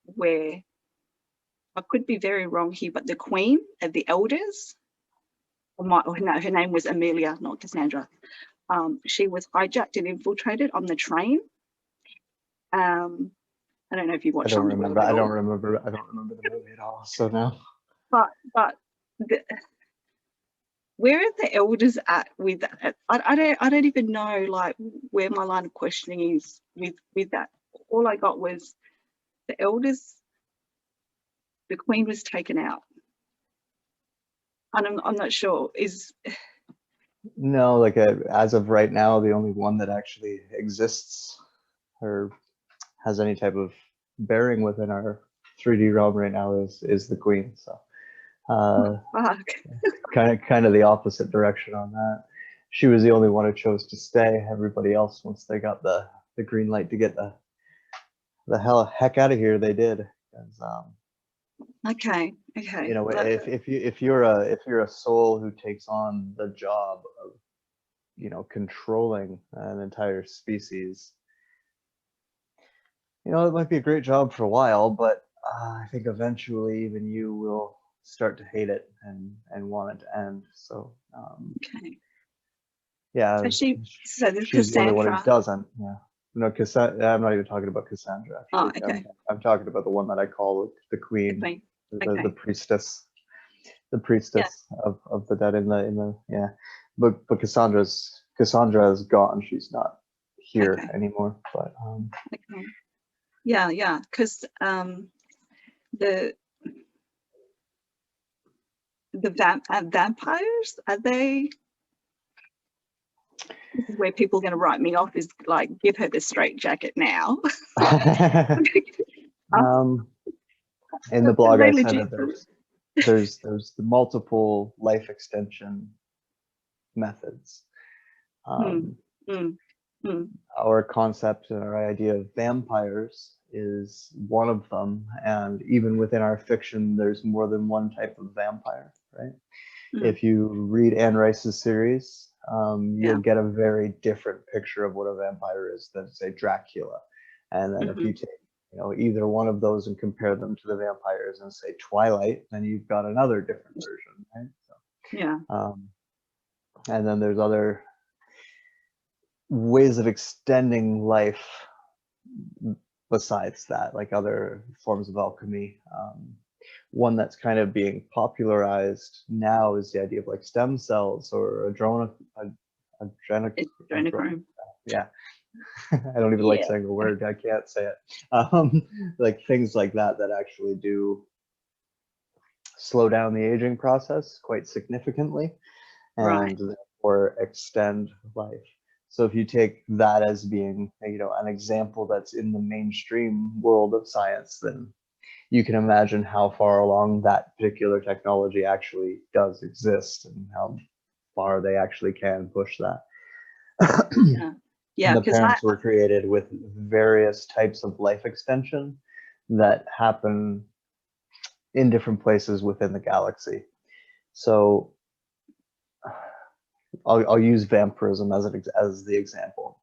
where, I could be very wrong here, but the Queen of the Elders, her name was Amelia, not Cassandra. She was hijacked and infiltrated on the train. I don't know if you watched. I don't remember the movie at all. So no. But where are the elders at with that? I don't even know like where my line of questioning is with that. All I got was the elders. The Queen was taken out, and I'm not sure is. No, like as of right now, the only one that actually exists or has any type of bearing within our 3D realm right now is the Queen. So kind of the opposite direction on that. She was the only one who chose to stay. Everybody else, once they got the green light to get the heck out of here, they did. Okay. If you're a soul who takes on the job of controlling an entire species, it might be a great job for a while, but I think eventually even you will start to hate it and want it to end. So okay. Yeah, so this she's Cassandra. the only one who doesn't. Yeah. No, I'm not even talking about Cassandra. Actually. Oh, okay. I'm talking about the one that I call the Queen, Okay. the priestess. the priestess of the dead in the yeah. But Cassandra is gone. She's not here anymore. But okay. Yeah, because the vampires, are they? This is where people are going to write me off, is like, give her the straight jacket now. in the blog I said that there's the multiple life extension methods. Our concept and our idea of vampires is one of them, and even within our fiction there's more than one type of vampire, right? If you read Anne Rice's series, you'll get a very different picture of what a vampire is than, say, Dracula. And then if you take, you know, either one of those and compare them to the vampires and say Twilight, then you've got another different version, right? So, and then there's other ways of extending life besides that, like other forms of alchemy. One that's kind of being popularized now is the idea of like stem cells or adrenochrome. Yeah. I don't even like saying the word. I can't say it. Like things like that actually do slow down the aging process quite significantly, and therefore extend life. So if you take that as being, you know, an example that's in the mainstream world of science, then you can imagine how far along that particular technology actually does exist and how far they actually can push that. And the parents were created with various types of life extension that happen in different places within the galaxy. So I'll use vampirism as the example.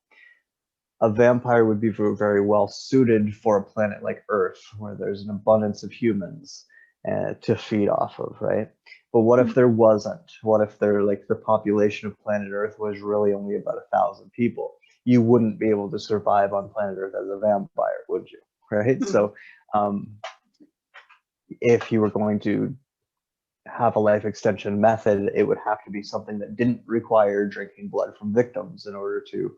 A vampire would be very well suited for a planet like Earth, where there's an abundance of humans to feed off of, right? But what if there wasn't? What if the population of planet Earth was really only about 1,000 people? You wouldn't be able to survive on planet Earth as a vampire, would you? Right? So if you were going to have a life extension method, it would have to be something that didn't require drinking blood from victims in order to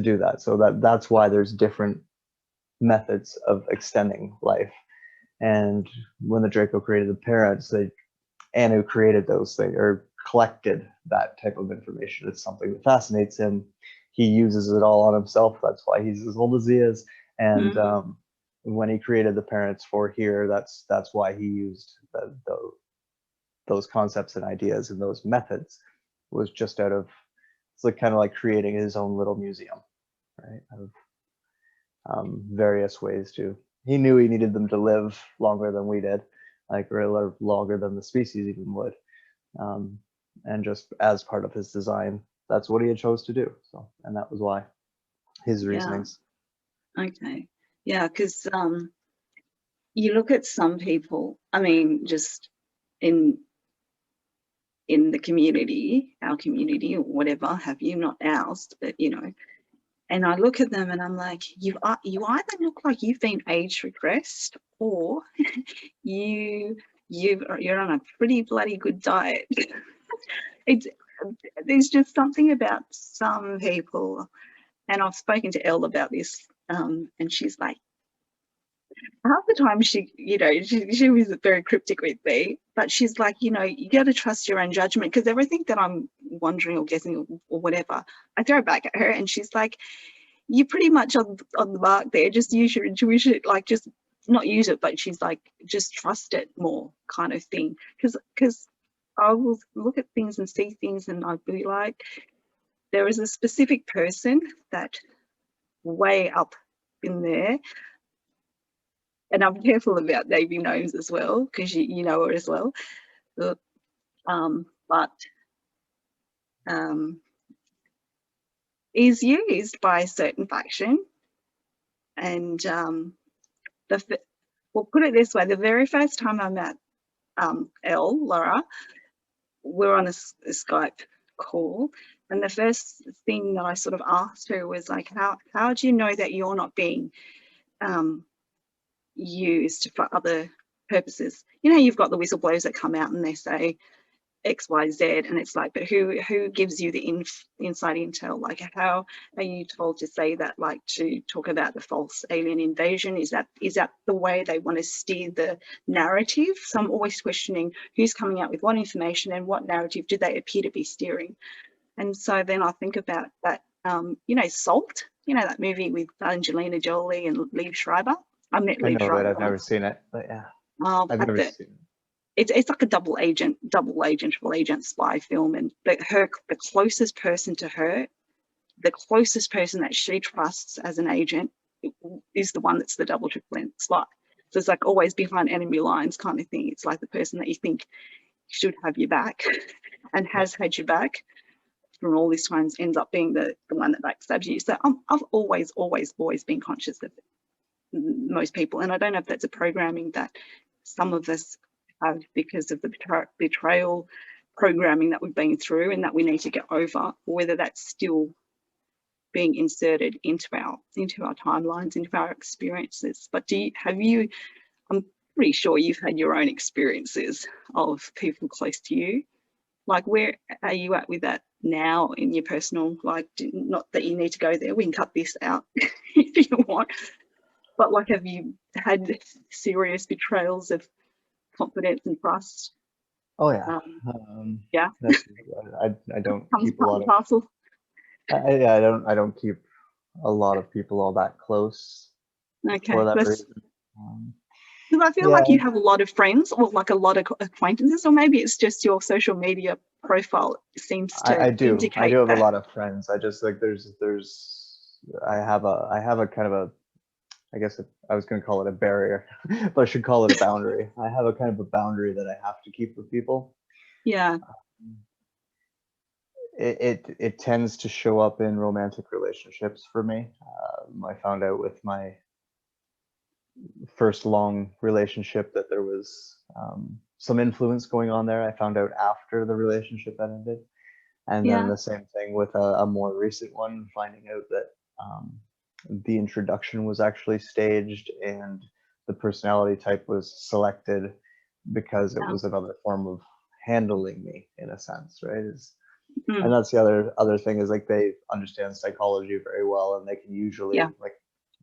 do that. So that's why there's different methods of extending life. And when the Draco created the parents, Anu created those things, or collected that type of information. It's something that fascinates him. He uses it all on himself. That's why he's as old as he is. And when he created the parents for here, that's why he used those concepts and ideas and those methods. Was just out of, it's like kind of like creating his own little museum, right? Of various ways to. He knew he needed them to live longer than we did, like, or longer than the species even would. And just as part of his design, that's what he had chose to do. So, and that was why his reasonings. Okay. Yeah, because you look at some people, I mean, just in the community, our community or whatever have you, not ours, but you know, and I look at them and I'm like, you either look like you've been age regressed, or you're on a pretty bloody good diet. There's just something about some people, and I've spoken to Elle about this, and she's like, half the time she was very cryptic with me, but she's like, you know, you got to trust your own judgment, because everything that I'm wondering or guessing or whatever, I throw back at her, and she's like, you're pretty much on the mark there. Just use your intuition, like, just not use it, but she's like, just trust it more, kind of thing. Because I will look at things and see things, and I'd be like, there is a specific person that way up in there. And I'm careful about naming names as well, because you know her as well. But is used by a certain faction. And we'll put it this way: the very first time I met Laura, we're on a Skype call, and the first thing that I sort of asked her was like, how do you know that you're not being used for other purposes. You know, you've got the whistleblowers that come out and they say X, Y, Z, and it's like, but who gives you the inside intel? Like, how are you told to say that? Like, to talk about the false alien invasion? Is that the way they want to steer the narrative? So I'm always questioning who's coming out with what information and what narrative do they appear to be steering. And so then I think about that, you know, Salt, you know, that movie with Angelina Jolie and Liev Schreiber. I met Liev know Schreiber it. I've never once. seen it, but yeah, I've never the, seen it. It's like a double agent spy film, and the closest person to her, the closest person that she trusts as an agent, is the one that's the double triple spy. So it's like always behind enemy lines kind of thing. It's like the person that you think should have your back and has had your back from all these times ends up being the one that backstabs you. So I've always been conscious of most people, and I don't know if that's a programming that some of us have because of the betrayal programming that we've been through and that we need to get over, or whether that's still being inserted into our timelines, into our experiences. But I'm pretty sure you've had your own experiences of people close to you. Like, where are you at with that now in your personal, like, not that you need to go there, we can cut this out if you want, but like, have you had serious betrayals of confidence and trust? Oh yeah. Yeah. I don't Comes keep a lot of. parcel. I don't keep a lot of people all that close. Okay. For that Because reason. I feel like you have a lot of friends, or like a lot of acquaintances, or maybe it's just your social media profile seems to I do. indicate I do have that. a lot of friends. I just like I have a kind of a, I guess I was going to call it a barrier, but I should call it a boundary. I have a kind of a boundary that I have to keep with people. Yeah. It tends to show up in romantic relationships for me. I found out with my first long relationship that there was some influence going on there. I found out after the relationship that ended. And then the same thing with a more recent one, finding out that the introduction was actually staged and the personality type was selected because it was another form of handling me, in a sense, right? And that's the other thing, is like, they understand psychology very well, and they can usually like,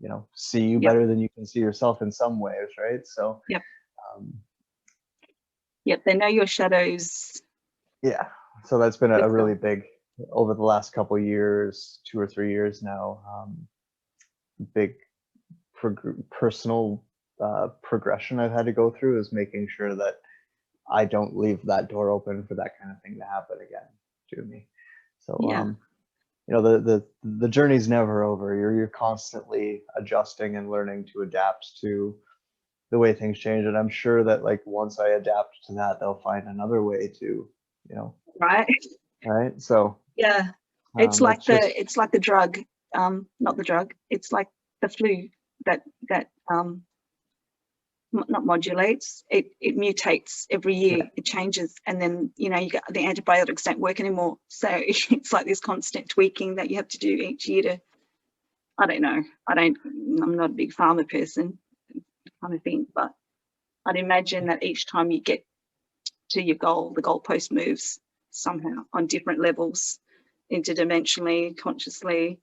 you know, see you better than you can see yourself in some ways, right? So they know your shadows. Yeah, so that's been a really big, over the last couple of years, 2 or 3 years now, big personal progression I've had to go through, is making sure that I don't leave that door open for that kind of thing to happen again to me. So you know, the journey's never over. You're constantly adjusting and learning to adapt to the way things change, and I'm sure that, like, once I adapt to that, they'll find another way to, you know, right. So it's like it's like the drug, not the drug, it's like the flu that not modulates, it mutates every year. It changes, and then, you know, you got the antibiotics don't work anymore, so it's like this constant tweaking that you have to do each year to, I don't know, I'm not a big pharma person kind of thing, but I'd imagine that each time you get to your goal, the goalpost moves somehow on different levels, interdimensionally, consciously,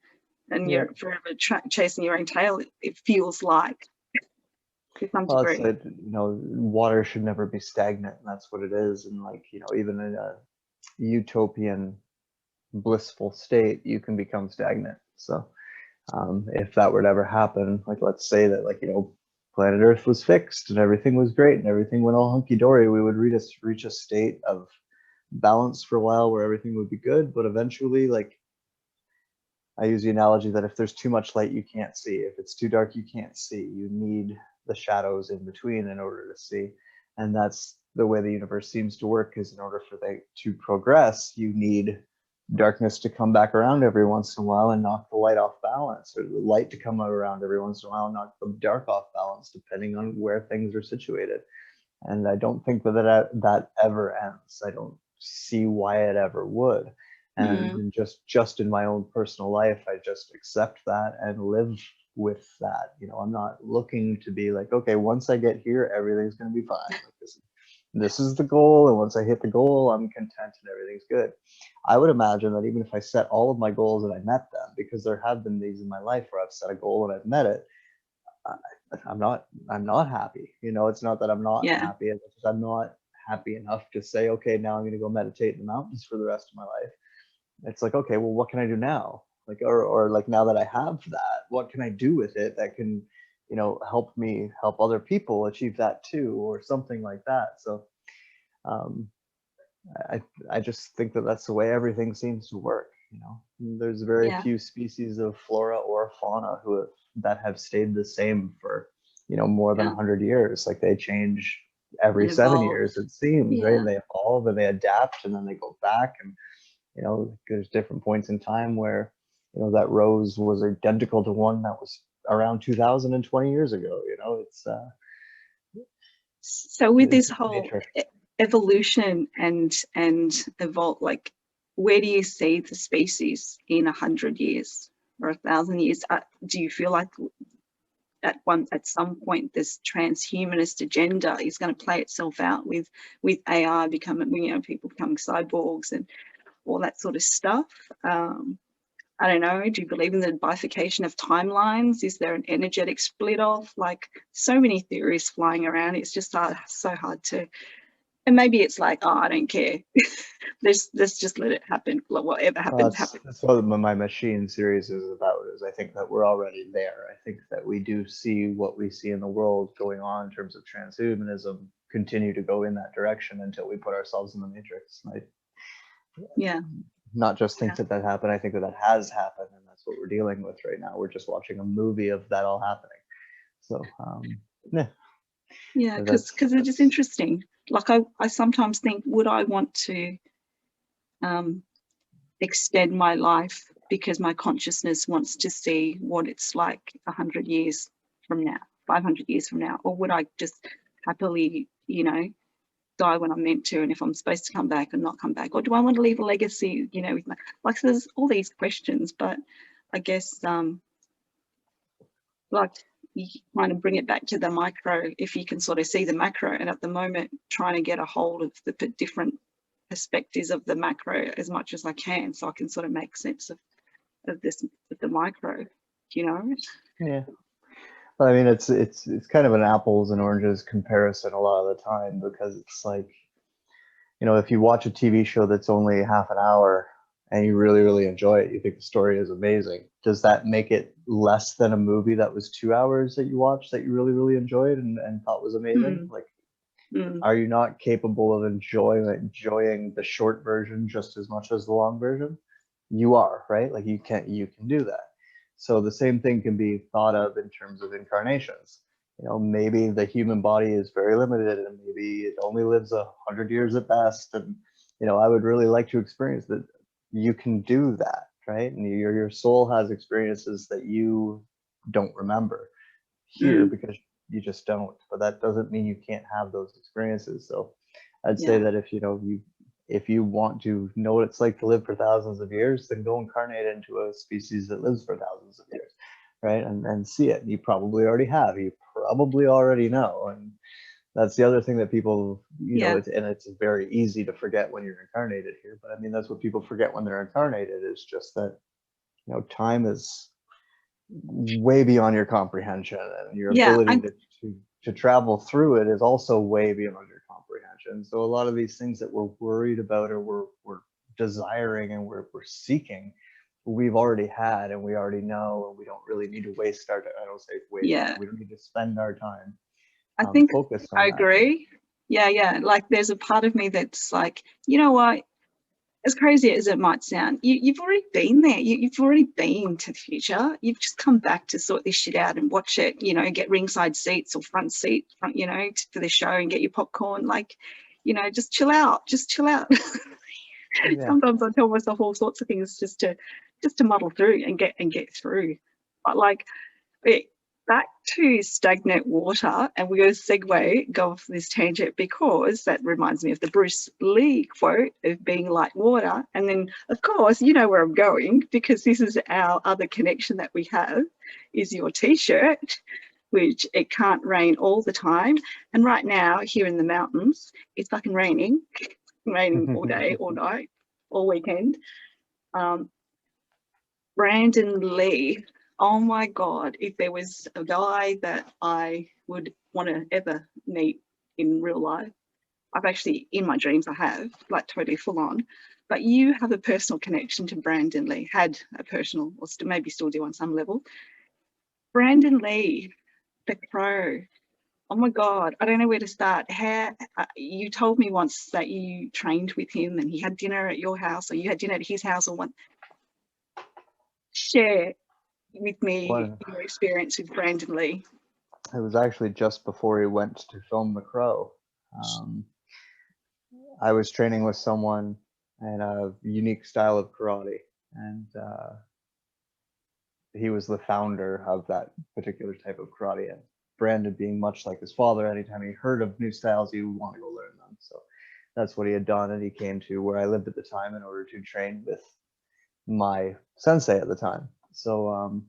and you're forever chasing your own tail, it feels like, to some degree. Well, it's like, you know, water should never be stagnant, and that's what it is. And, like, you know, even in a utopian, blissful state, you can become stagnant. So if that were to ever happen, like, let's say that, like, you know, planet Earth was fixed and everything was great and everything went all hunky-dory, we would reach a state of balance for a while where everything would be good. But eventually, like, I use the analogy that if there's too much light, you can't see. If it's too dark, you can't see. You need the shadows in between in order to see. And that's the way the universe seems to work, is in order for they to progress, you need darkness to come back around every once in a while and knock the light off balance, or the light to come around every once in a while and knock the dark off balance, depending on where things are situated. And I don't think that ever ends. I don't see why it ever would. And just in my own personal life, I just accept that and live with that. You know, I'm not looking to be like, okay, once I get here, everything's going to be fine. Like this is the goal, and once I hit the goal, I'm content and everything's good. I would imagine that even if I set all of my goals and I met them, because there have been these in my life where I've set a goal and I've met it, I'm not happy. You know, it's not that I'm not happy, it's just I'm not happy enough to say, okay, now I'm going to go meditate in the mountains for the rest of my life. It's like, okay, well, what can I do now? Like, or like, now that I have that, what can I do with it that can, you know, help me help other people achieve that too, or something like that. So I just think that that's the way everything seems to work. You know, there's very few species of flora or fauna that have stayed the same for, you know, more than 100 years. Like, they change every 7 years, it seems, right? And they evolve and they adapt, and then they go back, and, you know, there's different points in time where, you know, that rose was identical to one that was around 2020 years ago. You know, it's so with this whole evolution and evolve, like, where do you see the species in 100 years or 1,000 years? Do you feel like at some point this transhumanist agenda is going to play itself out with AI becoming, you know, people becoming cyborgs and all that sort of stuff? I don't know, do you believe in the bifurcation of timelines? Is there an energetic split off? Like, so many theories flying around, it's just so hard to, and maybe it's like, oh, I don't care. let's just let it happen. Whatever happens, happens. That's what my machine series is about, is I think that we're already there. I think that we do see what we see in the world going on in terms of transhumanism continue to go in that direction until we put ourselves in the matrix. Not just think that happened. I think that has happened, and that's what we're dealing with right now. We're just watching a movie of that all happening. So because it's just interesting. Like, I sometimes think, would I want to extend my life because my consciousness wants to see what it's like 100 years from now, 500 years from now, or would I just happily, you know, die when I'm meant to, and if I'm supposed to come back and not come back? Or do I want to leave a legacy, you know, with my, like, so there's all these questions. But I guess like, you kind of bring it back to the micro, if you can sort of see the macro, and at the moment trying to get a hold of the different perspectives of the macro as much as I can, so I can sort of make sense of this, of the micro, you know? Yeah. But I mean, it's kind of an apples and oranges comparison a lot of the time, because it's like, you know, if you watch a TV show that's only half an hour and you really, really enjoy it, you think the story is amazing, does that make it less than a movie that was 2 hours that you watched that you really, really enjoyed and thought was amazing? Like, are you not capable of enjoying the short version just as much as the long version? You are, right? Like, you can do that. So the same thing can be thought of in terms of incarnations. You know, maybe the human body is very limited, and maybe it only lives 100 years at best. And, you know, I would really like to experience that. You can do that, right? And your soul has experiences that you don't remember here because you just don't. But that doesn't mean you can't have those experiences. So I'd say that if you want to know what it's like to live for thousands of years, then go incarnate into a species that lives for thousands of years, right? And see it. You probably already have. You probably already know. And that's the other thing that people, you know, it's very easy to forget when you're incarnated here. But I mean, that's what people forget when they're incarnated, is just that, you know, time is way beyond your comprehension, and your ability to travel through it is also way beyond your comprehension. So a lot of these things that we're worried about, or we're desiring, and we're seeking, we've already had, and we already know, and we don't really need to waste our time. I don't say waste. We don't need to spend our time. I think focus on I agree. Like, there's a part of me that's like, you know what, as crazy as it might sound, you've already been there. You've already been to the future. You've just come back to sort this shit out and watch it, you know, get ringside seats or front, you know, for the show, and get your popcorn. Like, you know, just chill out. Sometimes I tell myself all sorts of things just to muddle through and get through. But like, back to stagnant water, and we're going to go off this tangent because that reminds me of the Bruce Lee quote of being like water. And then, of course, you know where I'm going, because this is our other connection that we have, is your t-shirt, which it can't rain all the time. And right now here in the mountains, it's fucking raining all day, all night, all weekend. Brandon Lee. Oh my God, if there was a guy that I would want to ever meet in real life, I've actually, in my dreams, I have, like totally full on. But you have a personal connection to Brandon Lee, had a personal, or maybe still do on some level. Brandon Lee, the Crow. Oh my God, I don't know where to start. How you told me once that you trained with him and he had dinner at your house, or you had dinner at his house, or what? Share with me your experience with Brandon Lee. It was actually just before he went to film The Crow. I was training with someone in a unique style of karate, and he was the founder of that particular type of karate. And Brandon, being much like his father, anytime he heard of new styles, he would want to go learn them. So that's what he had done, and he came to where I lived at the time in order to train with my sensei at the time. So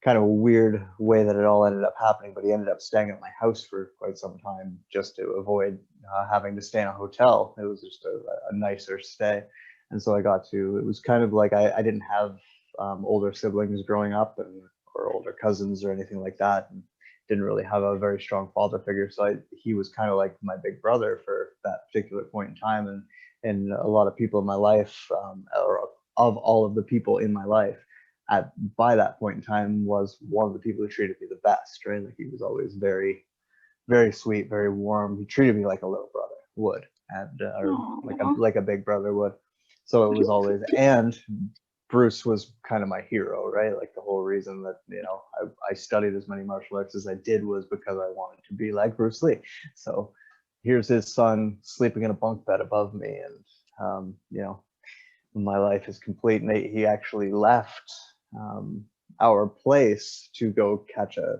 kind of a weird way that it all ended up happening, but he ended up staying at my house for quite some time just to avoid having to stay in a hotel. It was just a nicer stay. And so I got to, it was kind of like I didn't have older siblings growing up, or older cousins or anything like that, and didn't really have a very strong father figure. So he was kind of like my big brother for that particular point in time. And a lot of people in my life, or of all of the people in my life, by that point in time, was one of the people who treated me the best, right? Like he was always very, very sweet, very warm. He treated me like a little brother would, and or like a big brother would. So it was always, and Bruce was kind of my hero, right? Like the whole reason that, you know, I studied as many martial arts as I did was because I wanted to be like Bruce Lee. So here's his son sleeping in a bunk bed above me, and you know, my life is complete. And he actually left our place to go catch a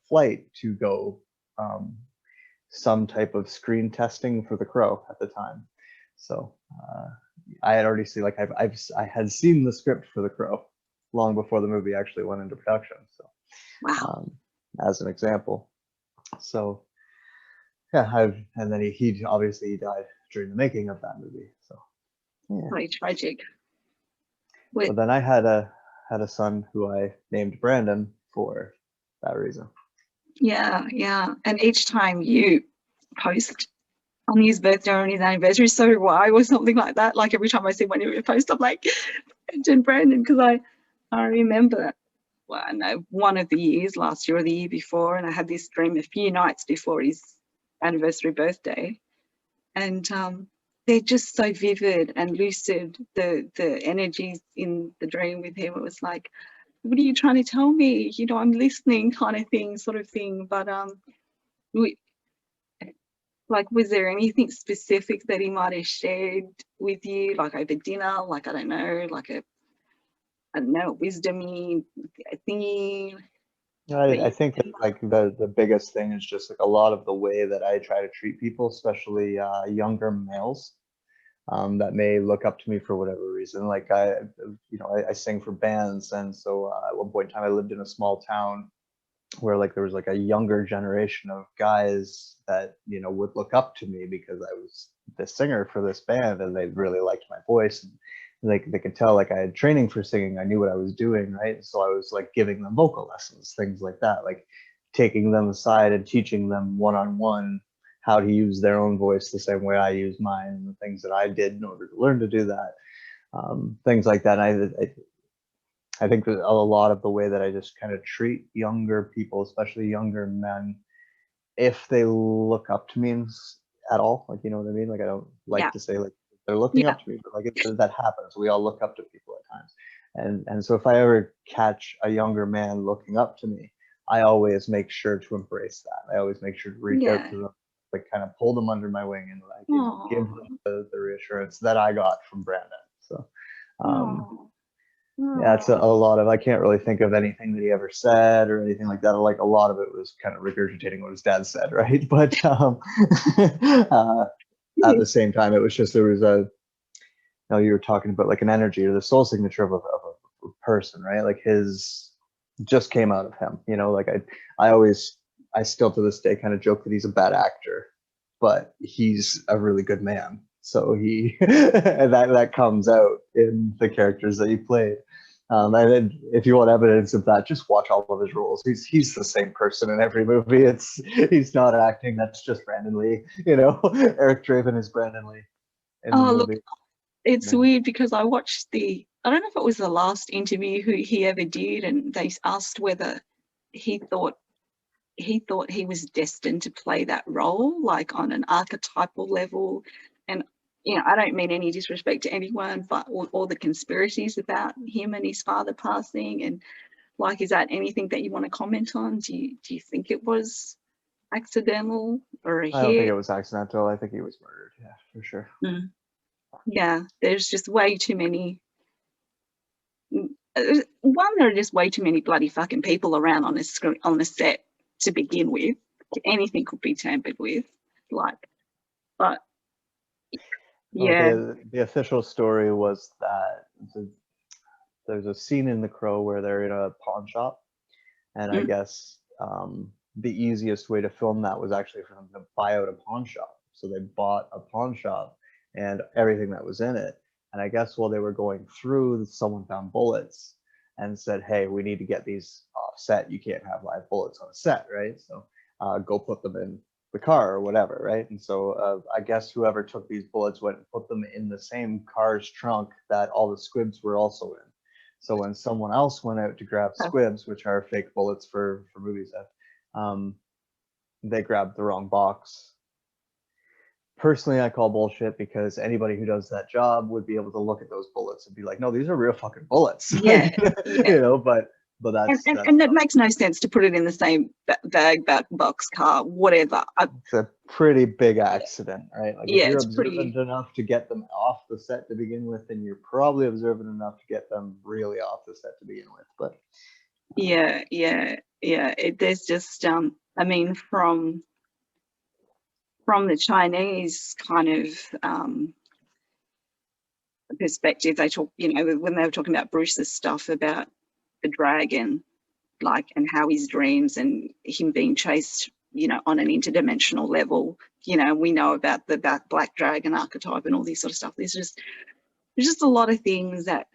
flight to go some type of screen testing for The Crow at the time. So I had already seen, like I had seen the script for The Crow long before the movie actually went into production. So wow. As an example. So yeah, and then he obviously died during the making of that movie. So yeah. Very tragic. But then I had a son who I named Brandon for that reason. Yeah, yeah. And each time you post on his birthday or on his anniversary, so do I, or something like that. Like every time I see one of your posts, I'm like, Brandon, because I remember, well, I know one of the years, last year or the year before, and I had this dream a few nights before his anniversary birthday, and they're just so vivid and lucid. The energies in the dream with him, it was like, what are you trying to tell me? You know, I'm listening, kind of thing, sort of thing. But like, was there anything specific that he might have shared with you, like over dinner? Like, I don't know, like I don't know, wisdom-y thingy? I think that like the biggest thing is just like a lot of the way that I try to treat people, especially younger males, that may look up to me for whatever reason. Like I sing for bands, and so at one point in time I lived in a small town where like there was like a younger generation of guys that, you know, would look up to me because I was the singer for this band, and they really liked my voice. And they could tell like I had training for singing. I knew what I was doing, right? So I was like giving them vocal lessons, things like that, like taking them aside and teaching them one-on-one how to use their own voice the same way I use mine, and the things that I did in order to learn to do that, things like that. And I think that a lot of the way that I just kind of treat younger people, especially younger men, if they look up to me at all, like, you know what I mean? Like, I don't like to say like they're looking up to me, but like that happens. We all look up to people at times. And so if I ever catch a younger man looking up to me, I always make sure to embrace that. I always make sure to reach out to them, like kind of pull them under my wing, and like, you know, give them the reassurance that I got from Brandon. So Yeah, it's a Oh. lot of, I can't really think of anything that he ever said or anything like that. Like a lot of it was kind of regurgitating what his dad said, right? But uh, at the same time, it was just, there was a, you were talking about like an energy or the soul signature of a person, right? Like his just came out of him, like I always, I still to this day kind of joke that he's a bad actor, but he's a really good man. So he, and that comes out in the characters that he played. And then if you want evidence of that, just watch all of his roles. He's the same person in every movie. He's not acting. That's just Brandon Lee. Eric Draven is Brandon Lee in the Oh, look, movie. it's Yeah. weird because I watched I don't know if it was the last interview who he ever did, and they asked whether he thought he was destined to play that role, like on an archetypal level. And I don't mean any disrespect to anyone, but all the conspiracies about him and his father passing, and like, is that anything that you want to comment on? Do you think it was accidental or a I don't think it hit? was accidental. I think he was murdered. Yeah, for sure. Mm. Yeah, there's just way too many. One, there are just way too many bloody fucking people around on on a set to begin with. Anything could be tampered with, like, but Well, yeah. the official story was that there's a scene in The Crow where they're in a pawn shop, and I Mm. guess the easiest way to film that was actually for them to buy out a pawn shop. So they bought a pawn shop and everything that was in it. And I guess while they were going through, someone found bullets and said, "Hey, we need to get these off set. You can't have live bullets on a set, right? So go put them in the car or whatever, right?" And so I guess whoever took these bullets went and put them in the same car's trunk that all the squibs were also in. So when someone else went out to grab squibs, which are fake bullets for movies, they grabbed the wrong box. Personally, I call bullshit because anybody who does that job would be able to look at those bullets and be like, "No, these are real fucking bullets." Yeah, yeah. But And, that's and, and it makes no sense to put it in the same bag, box, car, whatever. it's a pretty big accident, right? Like if Yeah, you're it's observant pretty. enough to get them off the set to begin with, then you're probably observant enough to get them really off the set to begin with. But Yeah, yeah, yeah. There's just I mean, from the Chinese kind of perspective, they talk, when they were talking about Bruce's stuff about the dragon, like, and how his dreams and him being chased, on an interdimensional level. We know about the black dragon archetype and all this sort of stuff. There's just a lot of things that,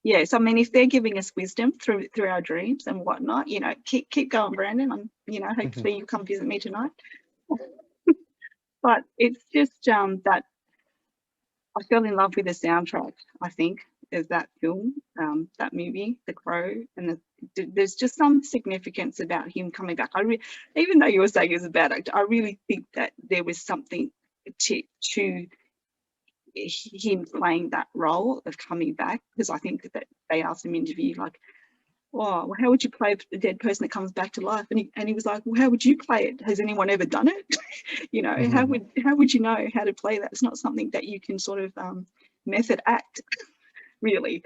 yes, I mean, if they're giving us wisdom through our dreams and whatnot, keep going, Brandon. Hopefully you come visit me tonight. But it's just that I fell in love with the soundtrack, I think, of that film, that movie, The Crow, and there's just some significance about him coming back. Even though you were saying he was a bad actor, I really think that there was something to him playing that role of coming back, because I think that they asked him in interview, like, "Oh, well, how would you play a dead person that comes back to life?" And he was like, "Well, how would you play it? Has anyone ever done it?" How would you know how to play that? It's not something that you can sort of method act, really.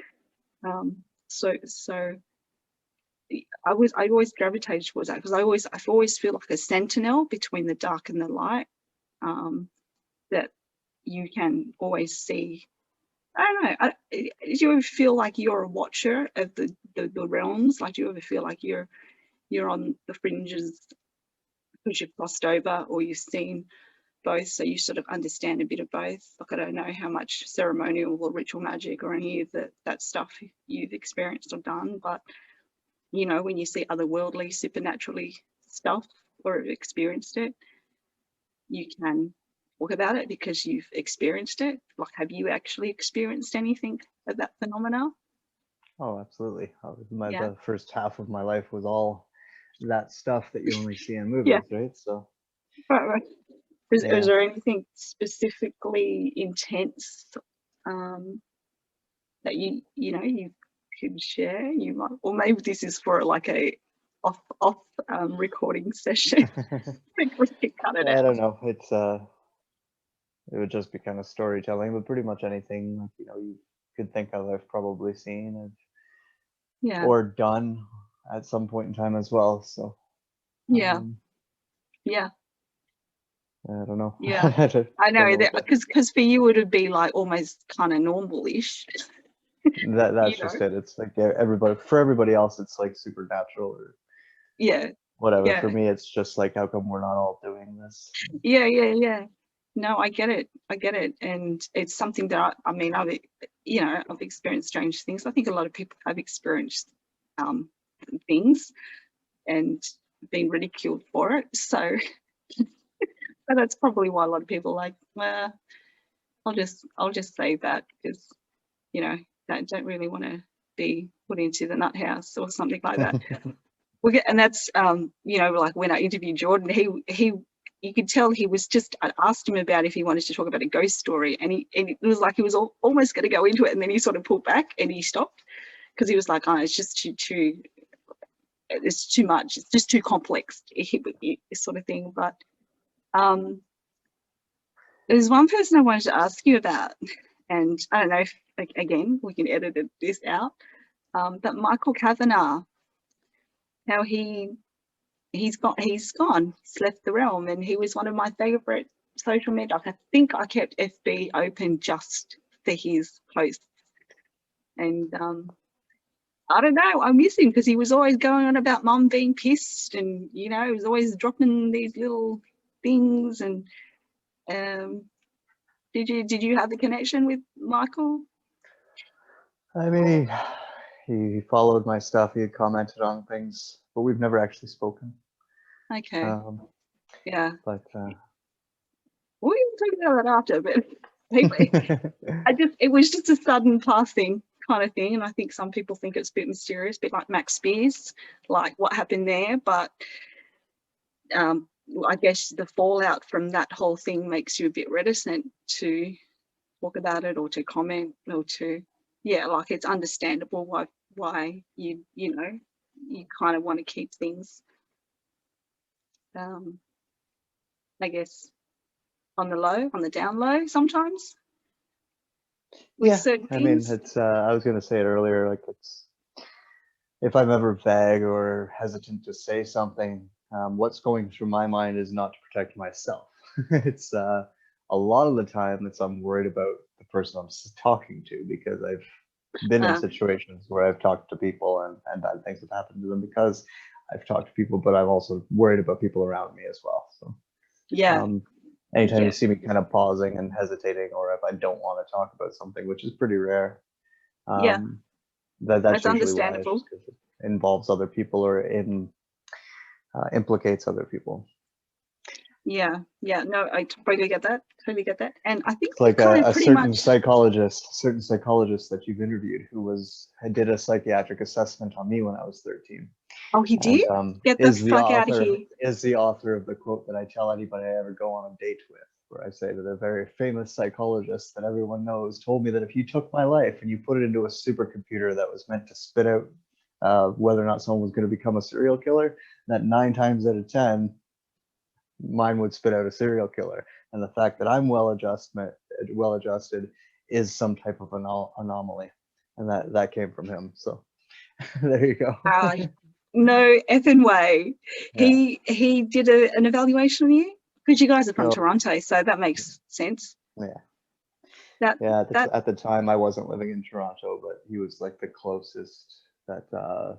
So I always gravitated towards that, because I always feel like a sentinel between the dark and the light, that you can always see. I don't know. Do you ever feel like you're a watcher of the realms? Like, do you ever feel like you're on the fringes because you've crossed over, or you've seen both, so you sort of understand a bit of both? Like, I don't know how much ceremonial or ritual magic or any of that stuff you've experienced or done, but when you see otherworldly, supernaturally stuff or have experienced it, you can talk about it because you've experienced it. Like, have you actually experienced anything of that phenomena? oh, absolutely. Yeah. The first half of my life was all that stuff that you only see in Yeah. movies, right? So Right. Is yeah. there anything specifically intense that you could share? You might, or maybe this is for like a off recording session. We can cut it I out. don't know. It would just be kind of storytelling, but pretty much anything, like, could think of, I've probably seen Yeah. or done at some point in time as well. So Yeah. Yeah. I don't know. Yeah. I know that, because for you it would be like almost kind of normal-ish. That's just it. It's like for everybody else, it's like supernatural or whatever. Yeah. For me, it's just like, how come we're not all doing this? Yeah. No, I get it. And it's something that I mean, I've experienced strange things. I think a lot of people have experienced things and been ridiculed for it. So that's probably why a lot of people are like, well, I'll just say that, because that don't really want to be put into the nut house or something like that. And that's like when I interviewed Jordan, he you could tell he was just, I asked him about if he wanted to talk about a ghost story, and it was like he was almost going to go into it, and then he sort of pulled back and he stopped, because he was like, oh, it's just it's too much, it's just too complex, sort of thing. But there's one person I wanted to ask you about, and I don't know if, again, we can edit this out, but Michael Kavanagh, how he's gone, he's left the realm, and he was one of my favorite social media. I think I kept FB open just for his posts, and I don't know, I miss him, because he was always going on about mum being pissed, and he was always dropping these little things. And did you have a connection with Michael? I mean, he followed my stuff, he had commented on things, but we've never actually spoken. Okay. Yeah. But we can talk about that after, but it was just a sudden passing kind of thing, and I think some people think it's a bit mysterious, a bit like Max Spears, like what happened there. But I guess the fallout from that whole thing makes you a bit reticent to talk about it or to comment or to, like, it's understandable why you kind of want to keep things, I guess, on the down low sometimes. Yeah, I mean, it's I was going to say it earlier, like, it's, if I'm ever vague or hesitant to say something, what's going through my mind is not to protect myself. It's a lot of the time it's I'm worried about the person I'm talking to, because I've been in situations where I've talked to people and bad things have happened to them because I've talked to people, but I'm also worried about people around me as well. So anytime you see me kind of pausing and hesitating, or if I don't want to talk about something, which is pretty rare, that's understandable. Why, because it involves other people or implicates other people. No, I totally get that. And I think it's like a certain psychologist that you've interviewed who did a psychiatric assessment on me when I was 13. Oh, he did? And, get the fuck out of here. Is the author of the quote that I tell anybody I ever go on a date with, where I say that a very famous psychologist that everyone knows told me that if you took my life and you put it into a supercomputer that was meant to spit out whether or not someone was going to become a serial killer, that 9 times out of 10 mine would spit out a serial killer. And the fact that I'm well adjusted is some type of anomaly, and that came from him. So there you go. No effing way. Yeah. He did an evaluation on you, because you guys are from Toronto, so that makes sense. At the time I wasn't living in Toronto, but he was like the closest that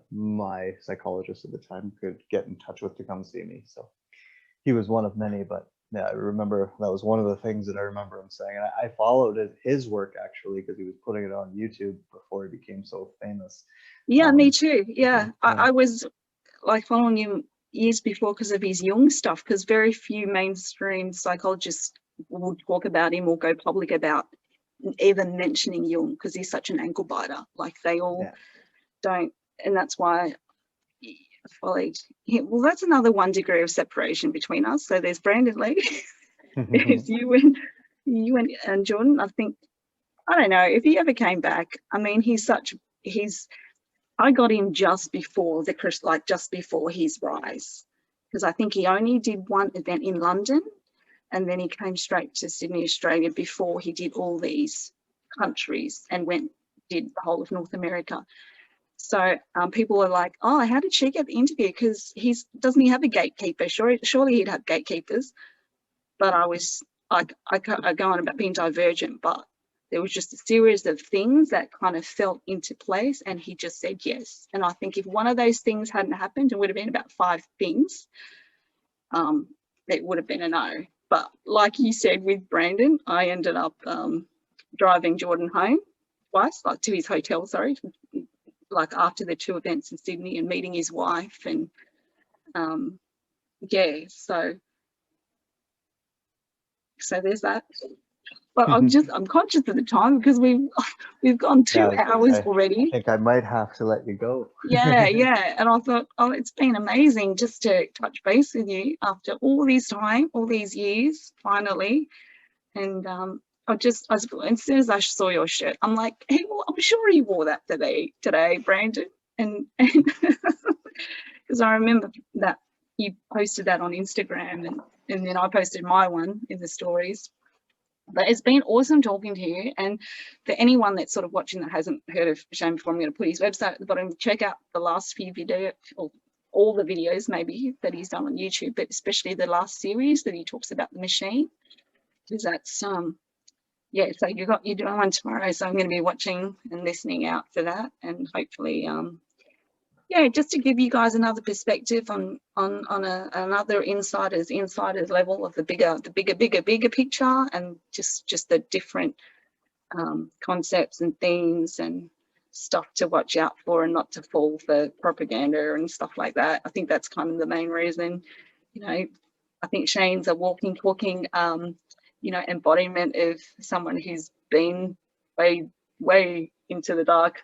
my psychologist at the time could get in touch with to come see me. So he was one of many, but yeah, I remember that was one of the things that I remember him saying. And I followed his work, actually, because he was putting it on YouTube before he became so famous. Yeah, me too. Yeah. I was like following him years before because of his Jung stuff, because very few mainstream psychologists will talk about him or go public about even mentioning Jung, because he's such an ankle biter. Like, they all don't, and that's why followed him. Well, that's another 1 degree of separation between us. So there's Brandon Lee, there's you and Jordan. I think, I don't know if he ever came back. I mean, I got him just before just before his rise, because I think he only did 1 event in London, and then he came straight to Sydney, Australia, before he did all these countries and went did the whole of North America. So people were like, oh, how did she get the interview? Because doesn't he have a gatekeeper? Surely he'd have gatekeepers. But I go on about being divergent, but there was just a series of things that kind of fell into place, and he just said yes. And I think if one of those things hadn't happened, it would have been about 5 things. It would have been a no. But like you said with Brandon, I ended up driving Jordan home twice, like to his hotel, sorry, like after the 2 events in Sydney, and meeting his wife, and yeah, so there's that. But I'm conscious of the time because we've gone 2 hours already. I think I might have to let you go. Yeah. And I thought, oh, it's been amazing just to touch base with you after all these years, finally. And as soon as I saw your shirt, I'm like, hey, well, I'm sure he wore that today, Brandon. And because I remember that you posted that on Instagram, and then I posted my one in the stories. But it's been awesome talking to you. And for anyone that's sort of watching that hasn't heard of Shane before, I'm going to put his website at the bottom. Check out the last few videos, or all the videos maybe that he's done on YouTube, but especially the last series that he talks about the machine, because that's yeah. So you're doing one tomorrow, so I'm going to be watching and listening out for that, and hopefully yeah, just to give you guys another perspective on another insider's level of the bigger picture, and just the different concepts and themes and stuff to watch out for, and not to fall for propaganda and stuff like that. I think that's kind of the main reason. You know, I think Shane's a walking, talking, you know, embodiment of someone who's been way into the dark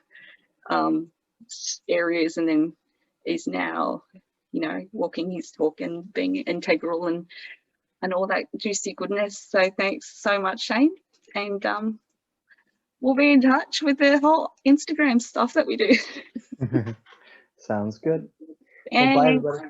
areas, and then is now, you know, walking his talk and being integral and all that juicy goodness. So thanks so much, Shane, and we'll be in touch with the whole Instagram stuff that we do. Sounds good. And well, bye everybody.